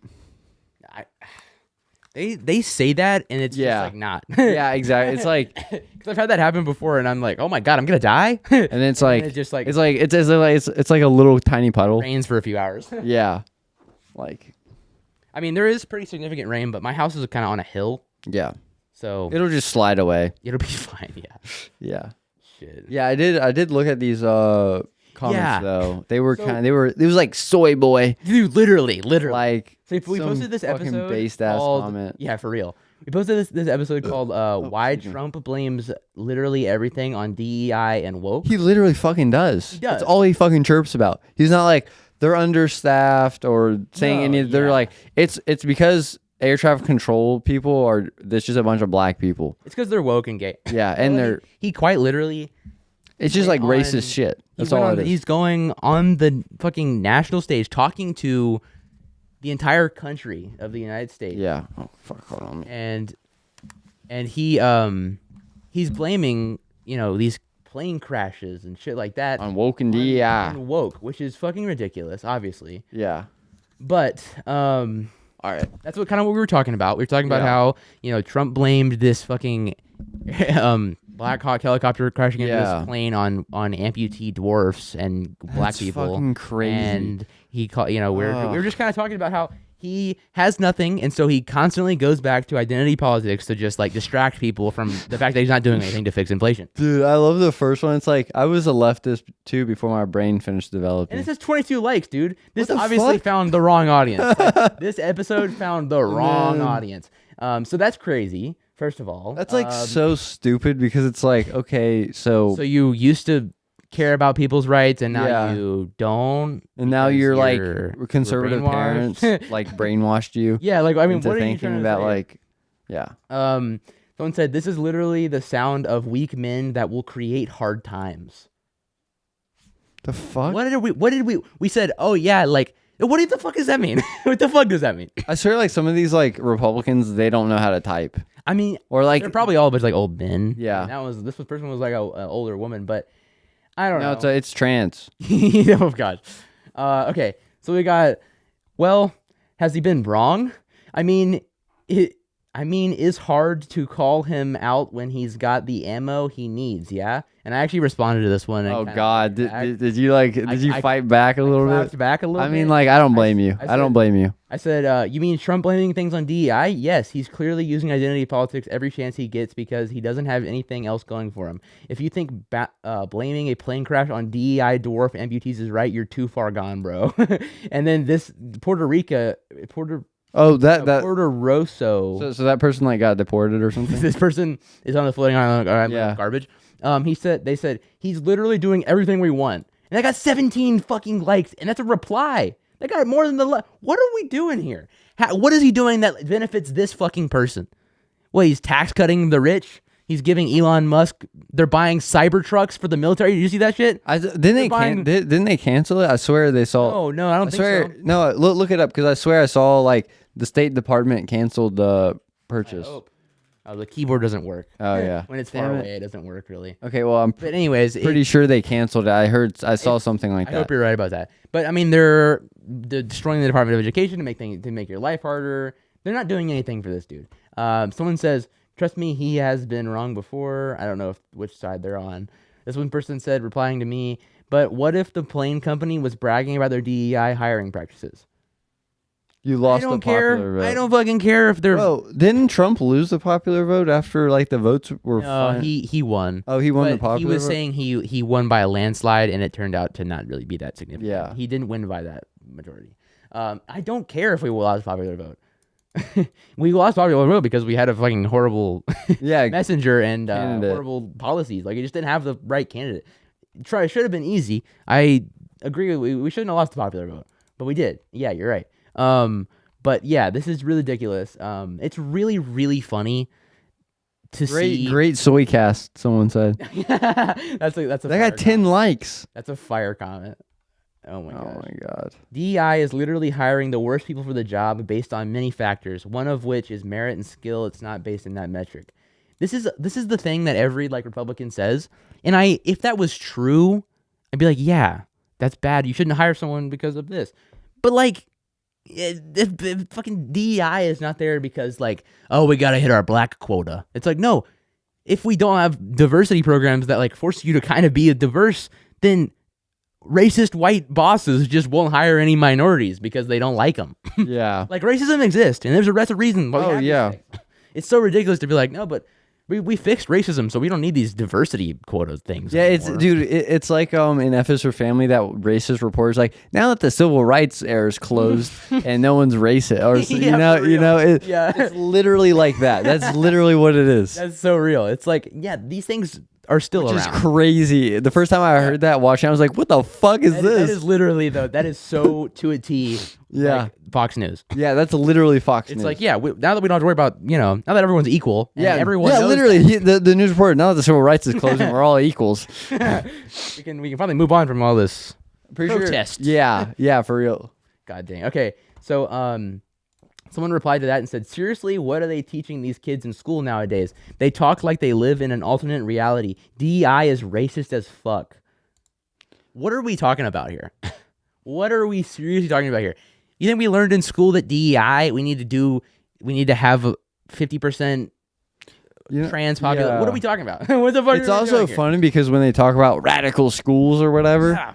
They say that and it's just like not. Yeah, exactly. It's like, because I've had that happen before and I'm like, oh my god, I'm gonna die. and then it's like, it's just like it's like a little tiny puddle. rains for a few hours. Yeah. Like, I mean, there is pretty significant rain, but my house is kind of on a hill, yeah. so It'll just slide away. it'll be fine. Yeah. Yeah. Shit. Yeah, I did look at these comments Yeah. though. They were So- it was like soy boy. Dude, literally. Like, So we some posted this fucking episode based ass called, comment. Yeah, for real. We posted this episode called "Why excuse me. Trump Blames Literally Everything on DEI and Woke." He literally fucking does. does. That's all he fucking chirps about. He's not like they're understaffed or saying No, any. They're yeah. like it's because air traffic control people are. There's just a bunch of black people. It's because they're woke and gay. Yeah, and Well, they're. he quite literally. It's just like went racist on- shit. he That's went all on- it is. He's going on the fucking national stage talking to the entire country of the United States. Yeah. Oh fuck! Hold on. And he's blaming these plane crashes and shit like that On woke and DEI. on woke, which is fucking ridiculous, obviously. Yeah. But All right. that's what we were talking about. We were talking about Yeah. how Trump blamed this fucking Black Hawk helicopter crashing into Yeah. this plane on amputee dwarfs and black That's people. fucking crazy. And he called. We were Ugh. just kind of talking about how he has nothing, and so he constantly goes back to identity politics to just like distract people from the fact that he's not doing anything to fix inflation. Dude, I love the first one. It's like I was a leftist too before my brain finished developing. And it says 22 likes, dude. This What the obviously fuck? found the wrong audience. Like, this episode found the wrong Man. audience. So that's crazy. First of all, That's like so stupid because it's like, okay, so So you used to care about people's rights, and now Yeah. you don't. and now because you're like you're conservative brainwashed. parents like brainwashed you Yeah, like I mean, into what are you thinking trying about to say? like, yeah. Someone said this is literally the sound of weak men that will create hard times. The fuck? What did we said? Oh yeah, like what the fuck does that mean? What the fuck does that mean? I swear, like some of these like Republicans, they don't know how to type, I mean, or like they're probably all a bunch of like old men. Yeah. And this person was like a older woman, but I don't no, know. it's trans. Oh god. Okay, so we got. Well, has he been wrong? I mean, it's hard to call him out when he's got the ammo he needs. Yeah, and I actually responded to this one. And Oh kinda God, fight back. did you like? Did you I fight back a little Clapped bit? back a little I mean, bit. like I don't blame you. I I don't said- blame you. I said, you mean Trump blaming things on DEI? Yes, he's clearly using identity politics every chance he gets because he doesn't have anything else going for him. If you think blaming a plane crash on DEI dwarf amputees is right, you're too far gone, bro. And then this Puerto Oh, that Rosso. so that person like got deported or something. This person is on the floating island of Yeah. garbage. They said he's literally doing everything we want, and I got 17 fucking likes, and that's a reply. That got more than what are we doing here? What is he doing that benefits this fucking person? Well, he's tax cutting the rich. He's giving Elon Musk. They're buying cyber trucks for the military. Did you see that shit? Didn't they cancel it? I swear they saw. Oh no, I don't I think swear so. no. Look it up because I swear I saw like the State Department canceled the purchase. Oh, the keyboard doesn't work. Oh yeah. When it's far Damn it. away, it doesn't work really. Okay, well I'm But anyways, pretty sure they canceled it. I saw something like I that. hope you're right about that. But I mean, they're destroying the Department of Education to make your life harder. They're not doing anything for this dude. Someone says, "Trust me, he has been wrong before." I don't know which side they're on. This one person said, replying to me, "But what if the plane company was bragging about their DEI hiring practices?" You lost I don't the popular care. vote. I don't fucking care if they're. Bro, didn't Trump lose the popular vote after like the votes were? No, he won. Oh, he won the But popular he was vote? saying he won by a landslide, and it turned out to not really be that significant. Yeah. He didn't win by that majority. I don't care if we lost the popular vote. We lost popular vote because we had a fucking horrible Yeah, messenger and candidate. horrible policies. Like, it just didn't have the right candidate. It should have been easy. I agree. We shouldn't have lost the popular vote, but we did. Yeah, you're right. But yeah, this is really ridiculous. It's really, really funny to see. great soy cast. Someone said that's a that fire got 10 likes. That's a fire comment. Oh my Oh gosh. my god. DEI is literally hiring the worst people for the job based on many factors, one of which is merit and skill. It's not based on that metric. this is the thing that every like Republican says. And if that was true, I'd be like, yeah, that's bad. You shouldn't hire someone because of this. But like, if fucking DEI is not there because like, oh, we gotta hit our black quota. It's like, no, if we don't have diversity programs that like force you to kind of be a diverse, then racist white bosses just won't hire any minorities because they don't like them. Yeah. Like racism exists, and there's a reason. Why we have yeah. these things. It's so ridiculous to be like, no, but we fixed racism, so we don't need these diversity quota things. Yeah, anymore. it's like in F is for Family, that racist reporter's like, now that the civil rights era is closed and no one's racist, or Yeah, for real. it's literally like that. That's literally what it is. That's so real. It's like, yeah, these things are still Which is around. crazy. The first time I heard that watching, I was like, what the fuck is That this? is literally though. That is so to a T. Yeah. like, Fox News. Yeah, that's literally Fox It's News. like, yeah, now that we don't have to worry about, now that everyone's equal, and everyone knows literally, the news reporter, now that the civil rights is closing, we're all equals. that, we can probably move on from all this protest. Yeah, for real. God dang. Okay, so someone replied to that and said, seriously, what are they teaching these kids in school nowadays? They talk like they live in an alternate reality. DEI is racist as fuck. What are we talking about here? What are we seriously talking about here? You think we learned in school that DEI, we need to have a 50% trans population? yeah. What are we talking about? What the fuck It's are we also doing here? funny because when they talk about radical schools or whatever, Yeah.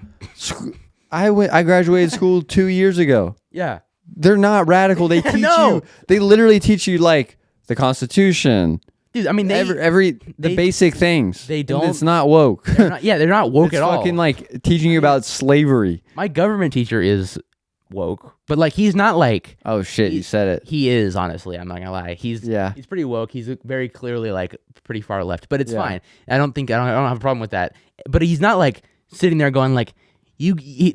I graduated school 2 years ago. Yeah. They're not radical. They teach No. you. They literally teach you like the Constitution, Dude, I mean, the they- basic things. they And don't- It's not woke. they're not woke It's at all. fucking like teaching you about slavery. My government teacher is woke, but like he's not like Oh shit! You said it. he is. Honestly, I'm not gonna lie. He's pretty woke. He's very clearly like pretty far left, but it's Yeah. fine. I don't have a problem with that. But he's not like sitting there going like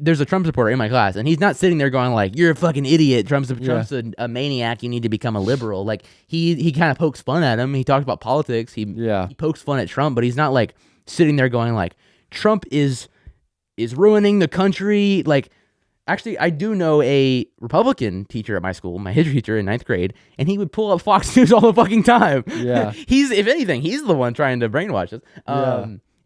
there's a Trump supporter in my class, and he's not sitting there going like, "You're a fucking idiot. Trump's a maniac. You need to become a liberal." Like he kind of pokes fun at him. He talks about politics. He pokes fun at Trump, but he's not like sitting there going like, "Trump is ruining the country." Like, actually, I do know a Republican teacher at my school, my history teacher in 9th grade, and he would pull up Fox News all the fucking time. Yeah. If anything, he's the one trying to brainwash us.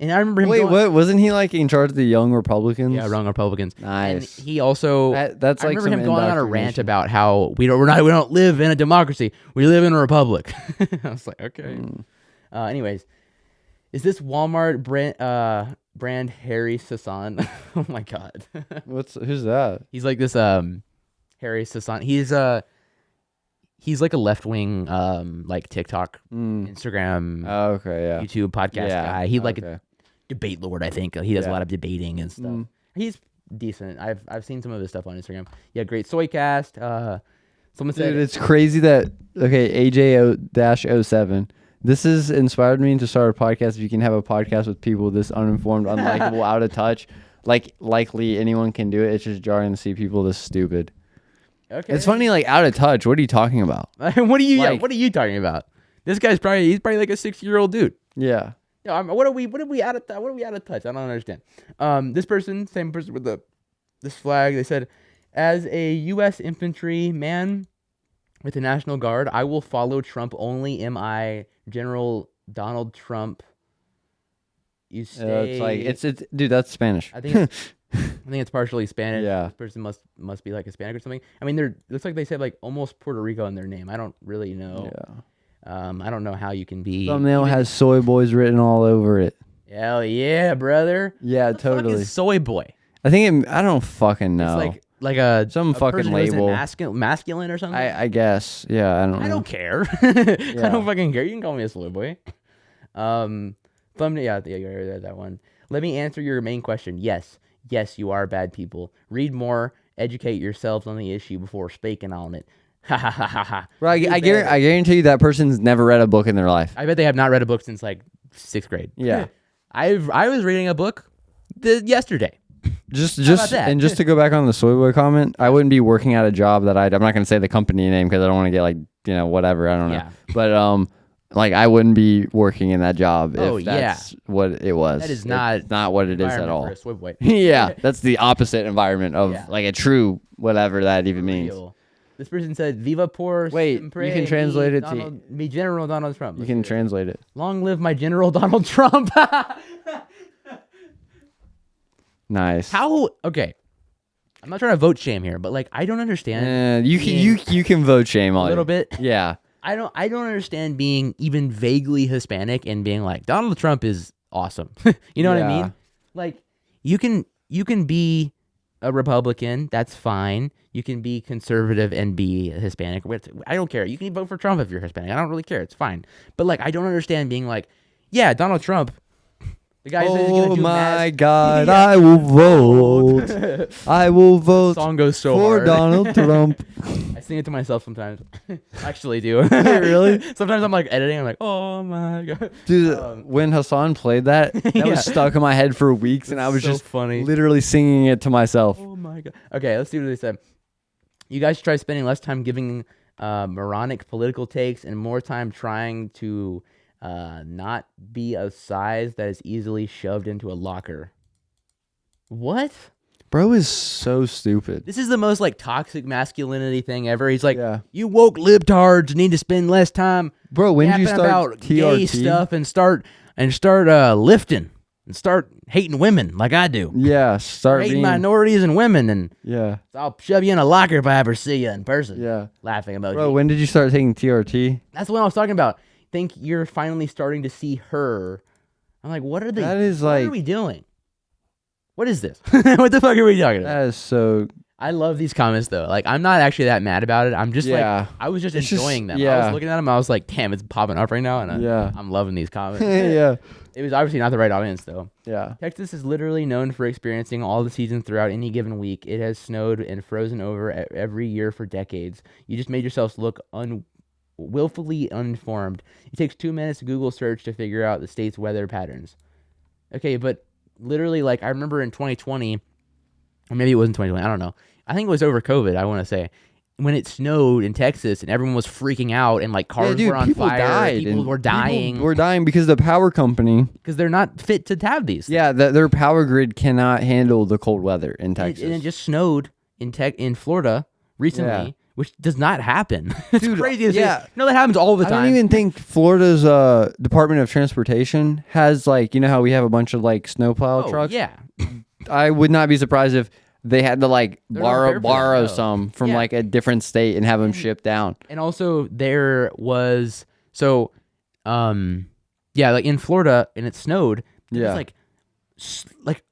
And I remember him Wait, going, what? Wasn't he like in charge of the Young Republicans? Yeah, wrong Republicans. Nice. And he also That's I like remember some him going on a rant indoctrination. about how we don't live in a democracy. We live in a republic. I was like, okay. Anyways, is this Walmart brand Harry Sasson? Oh my god. Who's that? He's like this Harry Sasson. He's like a left wing like TikTok, Instagram, Oh, okay, yeah. YouTube podcast guy. He like okay. a debate lord, I think. He does a lot of debating and stuff. Mm. He's decent. I've seen some of his stuff on Instagram. Yeah, great Soycast. Someone said Dude, it's crazy that AJ-07. This has inspired me to start a podcast. If you can have a podcast with people this uninformed, unlikable, out of touch, like likely anyone can do it. It's just jarring to see people this stupid. okay. It's funny, like out of touch. What are you talking about? what are you like- what are you talking about? This guy's probably like a 60-year-old dude. Yeah. Yeah, what are we out of touch? I don't understand. This person, same person with this flag, they said, as a U.S. infantry man with the National Guard, I will follow Trump only. Am I General Donald Trump? You say It's like it's dude. That's Spanish. I think it's partially Spanish. Yeah. This person must be like Hispanic or something. I mean, looks like they said like almost Puerto Rico in their name. I don't really know. Yeah. I don't know how you can be. Thumbnail has soy boys written all over it. Hell yeah, brother. Yeah, What the fuck totally. is soy boy? I think I don't fucking know. It's like a Some a fucking person who isn't label. masculine or something. I guess. Yeah, I don't know. I don't care. I don't fucking care. You can call me a soy boy. Thumbnail. Yeah, you heard that one. Let me answer your main question. Yes, you are bad people. Read more. Educate yourselves on the issue before speaking on it. Ha ha ha ha ha. Bro, I guarantee you that person's never read a book in their life. I bet they have not read a book since like 6th grade. Yeah. I was reading a book yesterday. Just about that? and just to go back on the soy boy comment, I wouldn't be working at a job that I'm not going to say the company name because I don't want to get like, whatever, I don't know. Yeah. But like I wouldn't be working in that job Oh, if that's what it was. That is It's not what it is at environment all. for a soy boy. Yeah, that's the opposite environment of Yeah. like a true whatever that even means. Real. This person said, "Viva por Wait, siempre, you can translate it to- me General Donald Trump." You Let's can do this. translate it. Long live my General Donald Trump. Nice. How? Okay, I'm not trying to vote shame here, but like I don't understand. You can you can vote shame a on little it. bit. Yeah. I don't understand being even vaguely Hispanic and being like Donald Trump is awesome. You know what I Yeah. mean? Like you can be a Republican, that's fine. You can be conservative and be Hispanic. I don't care. You can vote for Trump if you're Hispanic. I don't really care. It's fine. But like I don't understand being like, yeah, Donald Trump. The guy says he's gonna Oh do my mass- God! Yeah. I will vote. I will vote Song goes so for hard. Donald Trump. I sing it to myself sometimes. I actually do. Really? Sometimes I'm like editing. I'm like, oh my god. Dude, when Hassan played that, that Yeah. was stuck in my head for weeks, and I was so just funny. literally singing it to myself. Oh my god. Okay, let's see what they said. You guys should try spending less time giving moronic political takes and more time trying to not be a size that is easily shoved into a locker. What? Bro is so stupid. This is the most like toxic masculinity thing ever. He's like, Yeah. you woke libtards need to spend less time Bro, when did you yapping start about gay TRT? stuff and start lifting and start hating women like I do. Yeah, start Hating being. minorities and women, and Yeah, I'll shove you in a locker if I ever see you in person. yeah. Laughing emoji. Bro, when did you start taking TRT? That's what I was talking about. Think you're finally starting to see her. I'm like, what are they? That is what like- are we doing? What is this? What the fuck are we talking about? That is so. I love these comments though. Like, I'm not actually that mad about it. I'm just Yeah. like, I was just It's just- enjoying them. I yeah. was looking at them. I was like, damn, it's popping up right now, and Yeah. I'm loving these comments. Yeah, It was obviously not the right audience though. yeah. Texas is literally known for experiencing all the seasons throughout any given week. It has snowed and frozen over every year for decades. You just made yourselves look willfully uninformed. It takes 2 minutes to Google search to figure out the state's weather patterns. Okay, but literally, like, I remember in 2020, or maybe it wasn't 2020, I don't know. I think it was over COVID, I want to say, when it snowed in Texas and everyone was freaking out and like cars Dude, were on people fire, died people and were dying People were dying because the power company. because they're not fit to have these. Yeah, their power grid cannot handle the cold weather in Texas. And it just snowed in Florida recently, Yeah. which does not happen. It's Dude, crazy. To yeah. say. No, that happens all the I time. don't even think Florida's Department of Transportation has, like, you know how we have a bunch of like snowplow Oh, trucks. yeah. I would not be surprised if they had to like They're not prepared for that, borrow no. some from Yeah. like a different state and have them shipped down. And also there was yeah, like in Florida and it snowed. There Yeah. was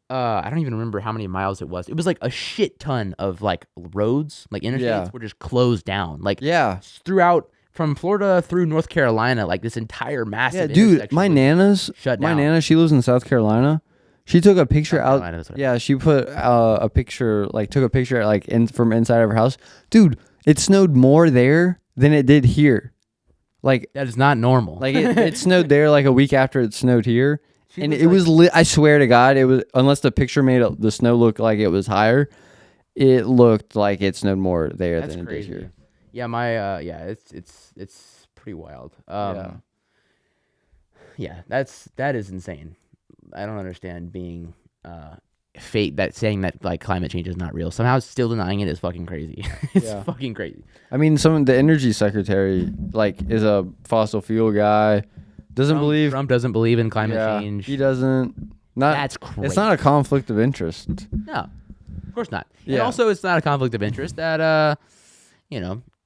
I don't even remember how many miles it was. It was like a shit ton of like roads, like interstates Yeah. were just closed down. Like Yeah. throughout from Florida through North Carolina, like this entire massive Yeah, dude, intersection my was nana's shut my down. nana, she lives in South Carolina. She took a picture South out. Carolina, that's what I Yeah, she put a picture, like took a picture like from inside of her house. Dude, it snowed more there than it did here. Like That is not normal. it snowed there like a week after it snowed here. She And was it was lit. I swear to God, it was, unless the picture made the snow look like it was higher, it looked like it snowed more there That's than it crazy. did here. Yeah, my it's pretty wild. Yeah, that is insane. I don't understand being fate that saying that like climate change is not real. Somehow still denying it is fucking crazy. It's Yeah. fucking crazy. I mean, the energy secretary like is a fossil fuel guy. Doesn't believe. Trump doesn't believe in climate Yeah, change. he doesn't. Not. That's crazy. It's not a conflict of interest. No, of course not. And Yeah. also, it's not a conflict of interest that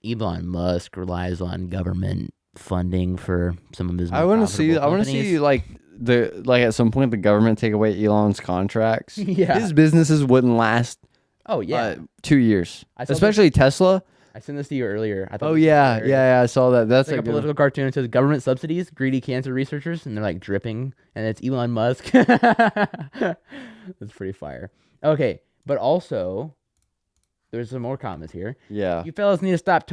Elon Musk relies on government funding for some of his. I want to see. I want to see like at some point the government take away Elon's contracts. Yeah. His businesses wouldn't last. Oh yeah, 2 years, I saw especially Tesla. I sent this to you earlier. I thought Oh this was yeah, hilarious. yeah, I saw that. That's It's like a a good one. political cartoon. It says government subsidies, greedy cancer researchers, and they're like dripping, and it's Elon Musk. That's pretty fire. Okay, but also, there's some more comments here. Yeah, You fellas need to stop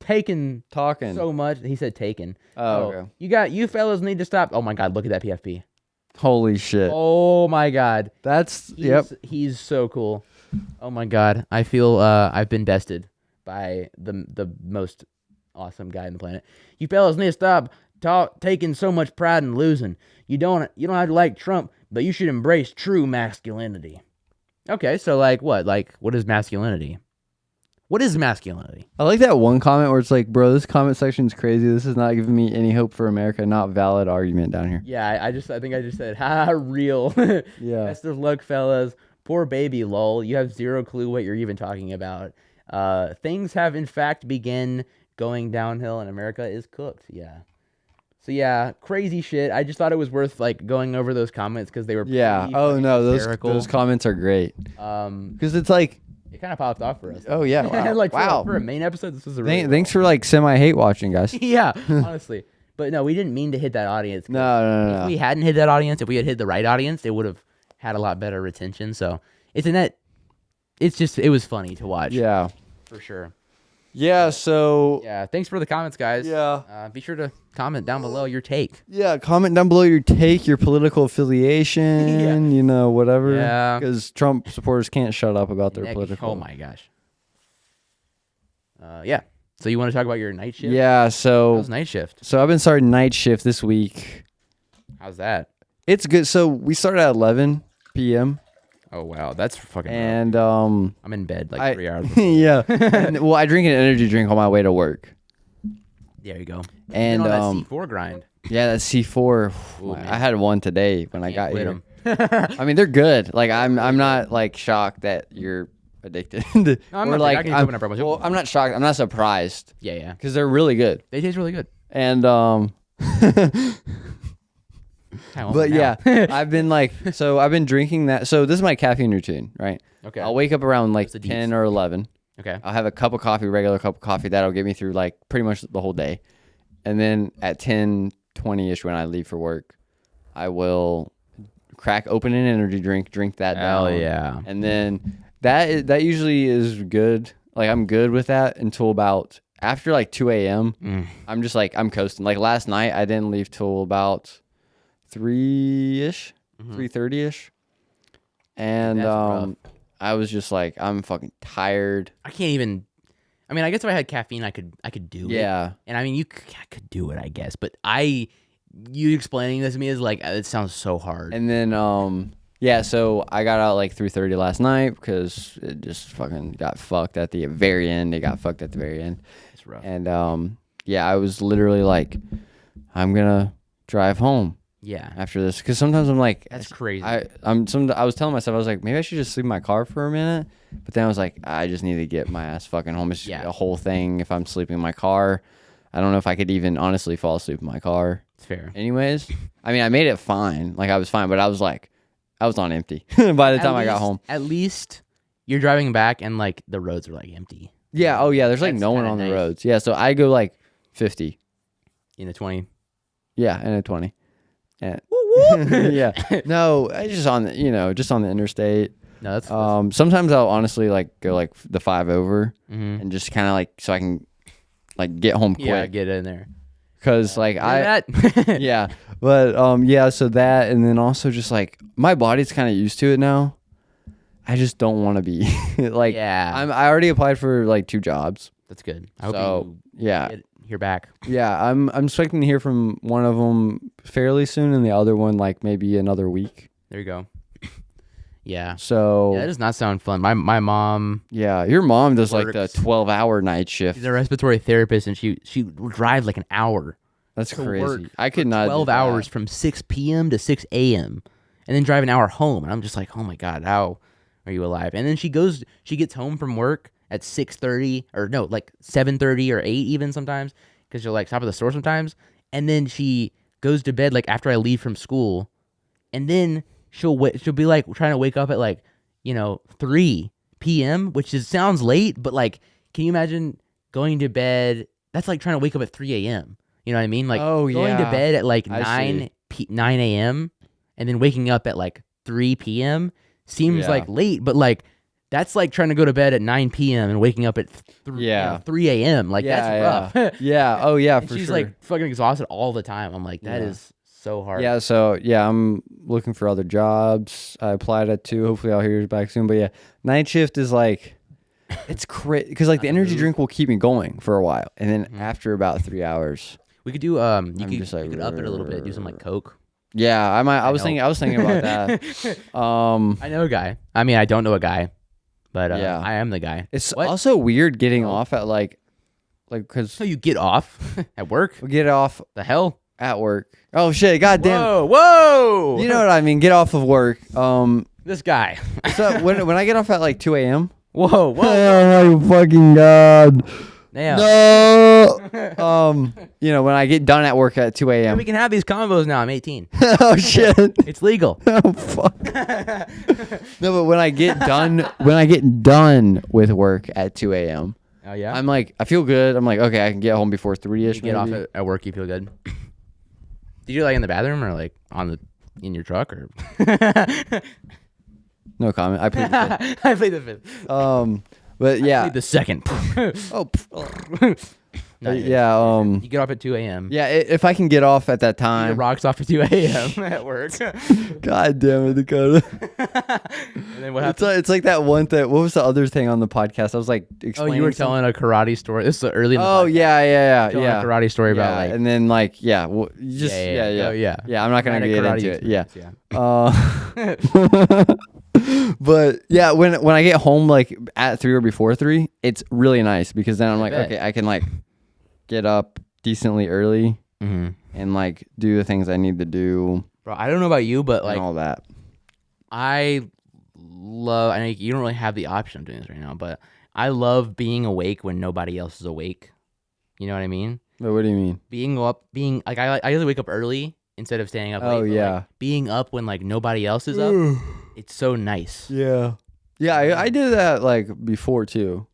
taking talking. so much. He said taken. Oh, okay. You fellas need to stop. Oh my God, look at that PFP. Holy shit. Oh my God. That's yep. He's so cool. Oh my God. I feel I've been bested by the most awesome guy on the planet. You fellas need to stop taking so much pride in losing. You don't have to like Trump, but you should embrace true masculinity. Okay, so like what? Like what is masculinity? What is masculinity? I like that one comment where it's like, bro, this comment section is crazy. This is not giving me any hope for America. Not valid argument down here. Yeah, I think I just said, ha, real. Yeah. Best of luck, fellas. Poor baby, lol. You have zero clue what you're even talking about. Things have in fact begun going downhill and America is cooked. Yeah. So yeah, crazy shit. I just thought it was worth like going over those comments because they were Yeah. pretty Oh fucking no, hysterical. those comments are great. Because it's like, It kind of popped off for us. oh yeah, wow. Like wow. for a main episode, this was a really Thanks for like semi-hate watching, guys. yeah, honestly. But no, we didn't mean to hit that audience. No. If we hadn't hit that audience, if we had hit the right audience, it would have had a lot better retention. So it was funny to watch. Yeah. For sure. Yeah, so Yeah, thanks for the comments, guys. Yeah. Be sure to comment down below your take. yeah, comment down below your take, your political affiliation, you know, whatever. Yeah. Because Trump supporters can't shut up about their political. Oh my gosh. Yeah. So you want to talk about your night shift? Yeah, so How's night shift? I've been starting night shift this week. How's that? It's good. So we start at 11 p.m. Oh wow, that's fucking. rough. and I'm in bed like 3 hours. Before. yeah. Well, I drink an energy drink on my way to work. There you go. And Been on that C4 grind. yeah, that C4. Ooh, man. I had one today when I got quit here. 'em. I mean, they're good. Like I'm not like shocked that you're addicted. No, I'm Or not. like I can open up my well, I'm not shocked. I'm not surprised Yeah. because they're really good. They taste really good. And Kinda but want yeah, one now. I've been drinking that. So this is my caffeine routine, right? Okay. I'll wake up around like What's the 10 deets? or 11. Okay. I'll have a cup of coffee, regular cup of coffee. That'll get me through like pretty much the whole day. And then at 10:20ish when I leave for work, I will crack open an energy drink, drink that Hell down. yeah. And then that usually is good. Like I'm good with that until about after like 2 a.m. I'm just like I'm coasting. Like last night I didn't leave till about 3-ish, 3:30ish. And That's rough. I was just like I'm fucking tired. I can't even. I mean, I guess if I had caffeine, I could do it. Yeah. And I mean, I could do it, I guess. But you explaining this to me is like it sounds so hard. And then yeah, so I got out like 3:30 last night because it just fucking got fucked at the very end. It got fucked at the very end. It's rough. And yeah, I was literally like, I'm gonna drive home Yeah. after this because sometimes I'm like, That's crazy. I was telling myself I was like maybe I should just sleep in my car for a minute, but then I was like I just need to get my ass fucking home. It's Yeah. a whole thing if I'm sleeping in my car. I don't know if I could even honestly fall asleep in my car. It's fair. Anyways, I mean I made it fine, like I was fine, but I was on empty by the time I got home. At least you're driving back and like the roads are like empty. Yeah. Oh yeah. There's like That's no one kinda on the nice. roads. Yeah. So I go like 50. In a 20. Yeah, and a 20. And yeah. No, I just on the just on the interstate. No, that's Sometimes I'll honestly like go like the 5 over Mhm. and just kind of like so I can like get home quick. Yeah, get in there. Cause like That. yeah, but yeah, so that and then also just like my body's kind of used to it now. I just don't want to be like Yeah. I already applied for like 2 jobs. That's good. I hope So you yeah, hear back. yeah, I'm expecting to hear from one of them fairly soon, and the other one like maybe another week. There you go. Yeah. So Yeah, that does not sound fun. My mom, yeah, your mom does like the Works. 12-hour night shift. she's a respiratory therapist, and she will drive like an hour. That's to crazy. work I could not. 12 do that. hours from 6 p.m. to 6 a.m. and then drive an hour home. And I'm just like, oh my God, how are you alive? And then she gets home from work at 6:30 or no, like 7:30 or 8 even sometimes because she'll like stop at the store sometimes. And then she goes to bed like after I leave from school. And then she'll be like trying to wake up at like, 3 p.m., which sounds late, but like, can you imagine going to bed? That's like trying to wake up at 3 a.m. You know what I mean? Like going to yeah. bed at like I 9 a.m. and then waking up at like 3 p.m. seems Yeah. like late, but like that's like trying to go to bed at 9 p.m. and waking up at 3 a.m. Like that's rough. Yeah. Oh yeah, And for she's sure. like fucking exhausted all the time. I'm like, that Yeah. is so hard. Yeah, so yeah, I'm looking for other jobs. I applied at 2. Hopefully, I'll hear back soon. But yeah, night shift is like, it's crazy because like the energy drink will keep me going for a while, and then after about 3 hours, We could do you just like, could up it a little bit, do some like Coke. yeah, I might. I was know. thinking about that. I know a guy. I mean, I don't know a guy, but Yeah. I am the guy. It's What? also weird getting off at like because So you get off at work? we get off The hell? at work. Oh shit! God damn. Whoa, whoa! You know what I mean? Get off of work. This guy. So when I get off at like 2 a.m. Whoa, whoa! Oh my fucking god! Damn. No. You know when I get done at work at 2 Yeah, a.m. we can have these combos now. I'm 18. Oh shit! It's legal. Oh fuck! No, but when I get done with work at 2 a.m. Oh yeah. I'm like, I feel good. I'm like, okay, I can get home before 3ish. You get off at work, you feel good. Did you like in the bathroom or like in your truck or? No comment. I plead the fifth. I played the fifth. But yeah. The second. Oh. No, Yeah. You get off at 2 a.m. Yeah. If I can get off at that The time. rocks off at 2 a.m. at work. God damn it, Dakota. And then what happened? It's like that one thing. What was the other thing on the podcast? I was like Oh, explaining. you were something. telling a karate story. This is early in the Oh podcast. yeah. Telling a karate story about like and then like well, you just Oh, yeah. yeah. I'm not gonna Karate get into it. Yeah. experience, But yeah, when I get home like at 3 or before 3, it's really nice because then I'm like, bet. okay, I can like get up decently early Mm-hmm. and like do the things I need to do Bro, I don't know about you, but like and all that. I love. I know you don't really have the option of doing this right now, but I love being awake when nobody else is awake. You know what I mean? But what do you mean? Being like I usually wake up early instead of staying up late. Oh, but, yeah. like, being up when like nobody else is up, it's so nice. Yeah. Yeah, I did that like before too.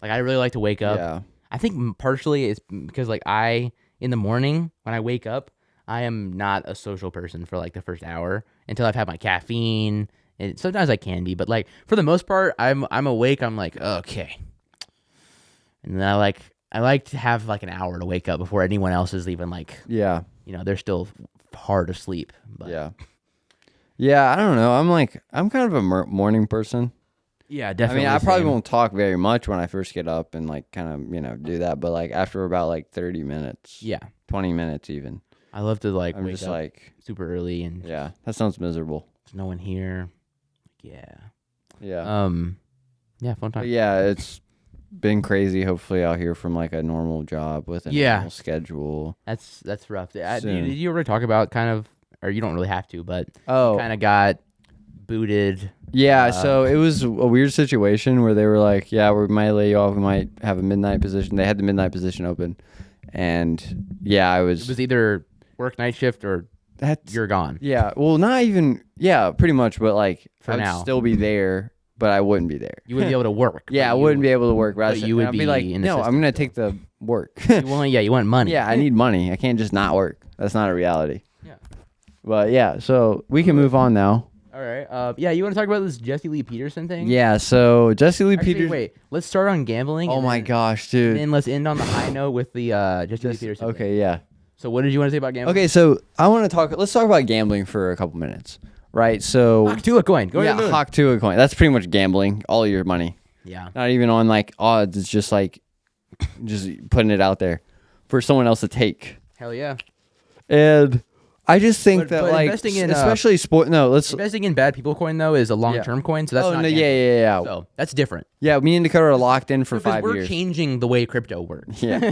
Like I really like to wake up. Yeah. I think partially it's because like in the morning when I wake up, I am not a social person for like the first hour until I've had my caffeine. And sometimes I can be, but like for the most part, I'm awake. I'm like, okay. And then I like to have like an hour to wake up before anyone else is even like, Yeah. they're still hard asleep. But Yeah. Yeah, I don't know. I'm kind of a morning person. yeah, I definitely. mean, I probably same. won't talk very much when I first get up and like kind of, do that, but like after about like 30 minutes, Yeah, 20 minutes even, I love to like I'm wake just up like, super early and yeah, that sounds miserable. there's no one here. Yeah. Yeah. Yeah, fun time. But yeah, it's been crazy. Hopefully I'll hear from like a normal job with a Yeah. normal schedule. That's rough. Soon. Did you ever talk about kind of, or you don't really have to, but Oh, kind of got booted? yeah. So it was a weird situation where they were like, yeah, we might lay you off. We might have a midnight position. They had the midnight position open. And yeah, It was either work night shift or that's, you're gone. yeah. Well, not even, yeah, pretty much. But like, For I would now. still be there, but I wouldn't be there. You wouldn't be able to work. Yeah, I but wouldn't be able to work. but you would I'd be like, an no, I'm assistant going to take the work. You want money. Yeah, I need money. I can't just not work. That's not a reality. Yeah. But yeah, so we can move on now. All right. Yeah, you want to talk about this Jesse Lee Peterson thing? Yeah, so Jesse Lee Actually, Peters. wait. Let's start on gambling. Oh and my then- gosh, And dude. then let's end on the high note with the Jesse Lee Peterson. thing. Okay, yeah. So what did you want to say about gambling? Okay, so let's talk about gambling for a couple minutes. Right? So Hawk to a coin. Go yeah, ahead. hawk to a coin. That's pretty much gambling, all your money. Yeah. Not even on like odds, it's just like just putting it out there for someone else to take. Hell yeah. And I just think that but like investing in, especially sport let's Investing in bad people coin though is a long-term coin, so that's oh not no, gambling. yeah. So that's different. Yeah, me and Dakota are locked in for Because 5 we're years. changing the way crypto works. Yeah. No,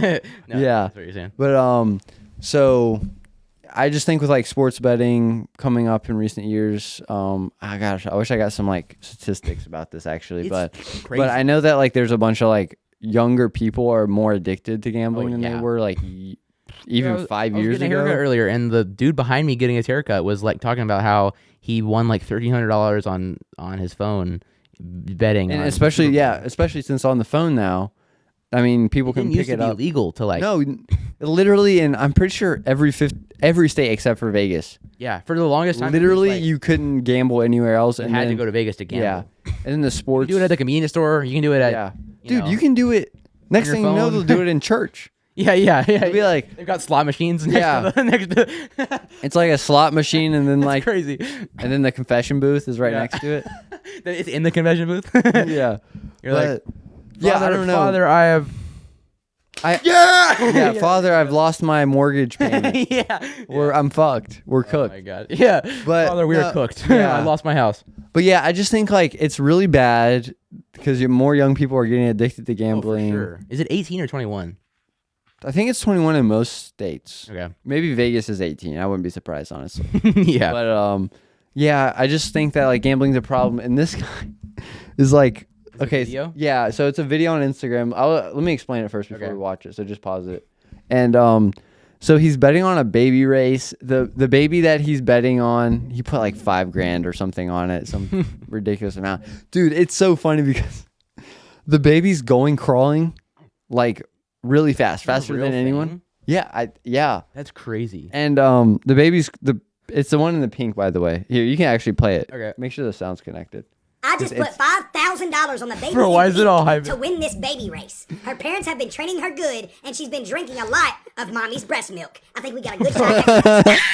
Yeah. That's what you're saying. But so I just think with like sports betting coming up in recent years, gosh, I wish I got some like statistics about this actually, but crazy. I know that like there's a bunch of like younger people are more addicted to gambling than they yeah. were like even 5 I was years getting a haircut ago. earlier, and the dude behind me getting his haircut was like talking about how he won like $1,300 on his phone betting, And on especially Superbowl. especially since on the phone now, I mean people It can didn't pick used to it be up. legal to like No, literally, and I'm pretty sure every state except for Vegas. yeah, for the longest time Literally, it was, like, you couldn't gamble anywhere else. you and had then, to go to Vegas to gamble. Yeah, and then the You sports. can do it at the convenience store. You can do it at Yeah, you dude, know. you can do it. Next your thing you know, phone. they'll do it in church. Yeah. It'll be like They've got slot machines next Yeah. to the next to it's like a slot machine, and then That's like, crazy. and then the confession booth is right Yeah. next to it. It's in the convention booth. Yeah, You're like, But, yeah, I Father, don't know. Father, I have Yeah, Father, I've lost my mortgage payment. Yeah. I'm fucked. We're Oh cooked. my god. Yeah. But, Father, we are cooked. yeah. I lost my house. But yeah, I just think like it's really bad because more young people are getting addicted to gambling. Oh, for sure. Is it 18 or 21? I think it's 21 in most states. Okay. Maybe Vegas is 18. I wouldn't be surprised, honestly. Yeah. But yeah, I just think that like gambling's a problem, and this guy is like, Is it a video? yeah. So it's a video on Instagram. Let me explain it first before Okay. we watch it. So just pause it. And so he's betting on a baby race. The baby that he's betting on, he put like $5,000 or something on it, some ridiculous amount. Dude, it's so funny because the baby's going crawling like really fast, faster real than anyone. thing? Yeah, yeah. That's crazy. And the baby's it's the one in the pink, by the way. Here, you can actually play it. Okay. Make sure the sound's connected. I just put $5,000 on the baby Bro, why is it all hype? to win this baby race. Her parents have been training her good, and she's been drinking a lot of mommy's breast milk. I think we got a good shot.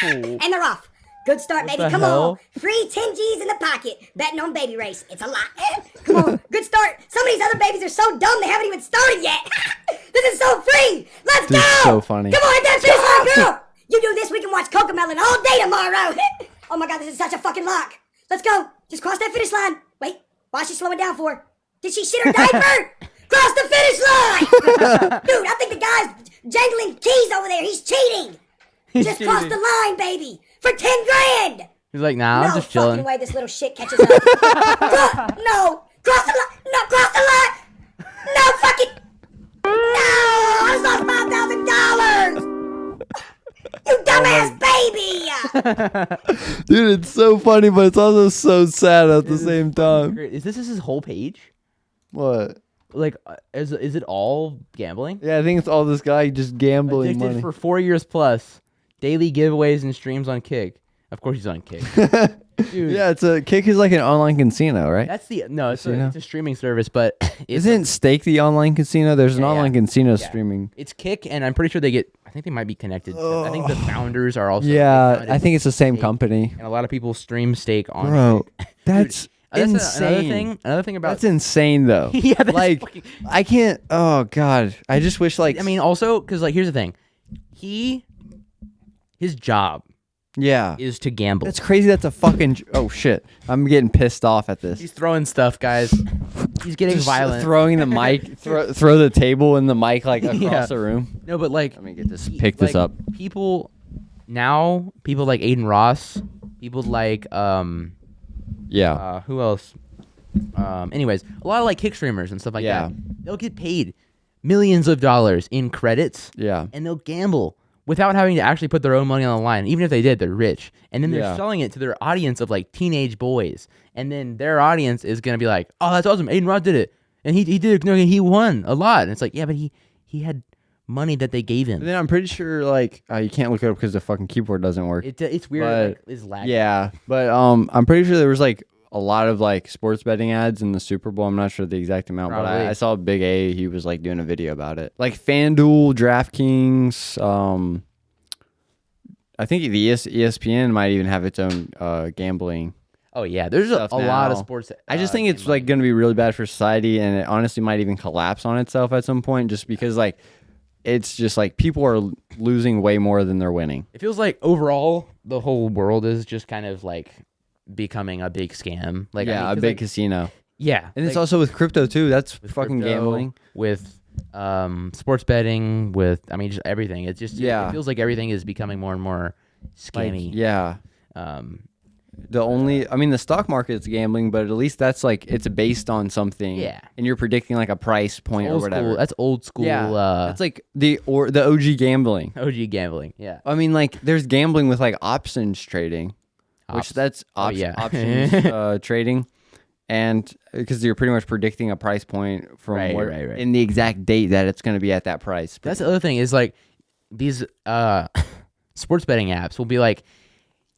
And they're off. Good start, baby. the Come hell? on. Free 10 G's in the pocket. Betting on baby race. It's a lot. Come on. Good start. Some of these other babies are so dumb they haven't even started yet. This is so free. Let's Dude, go. so funny. Come on, hit that finish line, girl. You do this, we can watch Cocomelon all day tomorrow. Oh my God, this is such a fucking lock. Let's go. Just cross that finish line. Wait, why is she slowing down for? Did she shit her diaper? Cross the finish line. Dude, I think the guy's jangling keys over there. He's cheating. Just cross the line, baby. For 10 grand. He's like, nah, I'm No just fucking chilling. way this little shit catches up. No. Cross the line. No, cross the line. No fucking. No. I lost $5,000. You dumbass baby. Dude, it's so funny, but it's also so sad at the same time. Is this his whole page? What? Like, is it all gambling? Yeah, I think it's all this guy just gambling Addicted money. for 4 years plus. Daily giveaways and streams on Kick. Of course he's on Kick. Dude, Yeah, Kick is like an online casino, right? it's Casino? a streaming service, but Isn't Stake the online casino? There's an Yeah, online yeah. casino Yeah. streaming. It's Kick, and I'm pretty sure I think they might be connected. I think the founders are also. Yeah, founded I think it's the same Stake, company. And a lot of people stream Stake on. Bro, Kick. that's insane. Another thing about That's insane, though. yeah, that's like fucking, I can't. Oh God, I just wish like. I mean, also because like here's the thing, his job yeah, is to gamble. that's crazy. That's a fucking. Oh shit, I'm getting pissed off at this. He's throwing stuff, guys. He's getting Just violent. throwing the mic, throw the table and the mic like across Yeah. the room. No, but like, Let me get this. Pick this like, up. People like Aiden Ross, people like Yeah, who else? Anyways, a lot of like Kick streamers and stuff like Yeah. that. They'll get paid millions of dollars in credits, yeah, and they'll gamble without having to actually put their own money on the line. Even if they did, they're rich, and then they're Yeah. selling it to their audience of like teenage boys, and then their audience is gonna be like, "Oh, that's awesome! Aiden Ross did it, and he did it. No, he won a lot." And it's like, yeah, but he had money that they gave him. But then I'm pretty sure like you can't look it up because the fucking keyboard doesn't work. It's weird. But- Like, it's lagging. Yeah, but I'm pretty sure there was like a lot of like sports betting ads in the Super Bowl. I'm not sure the exact amount, but Probably. I saw Big A. He was like doing a video about it, like FanDuel, DraftKings. I think the ESPN might even have its own gambling. Oh yeah, there's a Stuff lot of now. sports. I just think it's like going to be really bad for society, and it honestly might even collapse on itself at some point, just because like it's just like people are losing way more than they're winning. It feels like overall the whole world is just kind of like becoming a big scam. Like Yeah, I mean, a 'cause, big like, casino, yeah, and it's like, also with crypto too. That's with fucking crypto, gambling. with sports betting, with just everything. It's just Yeah. It feels like everything is becoming more and more Like, scammy. yeah. Um, The stock market's gambling, but at least that's like it's based on something. Yeah. And you're predicting like a price point or old whatever. school. That's old school. yeah. Uh, That's like the OG gambling. OG gambling. Yeah. I mean, like there's gambling with like options trading, which Ops. that's Oh, yeah. options trading, and because you're pretty much predicting a price point from Right, where, right. in the exact date that it's going to be at that price. That's the other thing is like these sports betting apps will be like,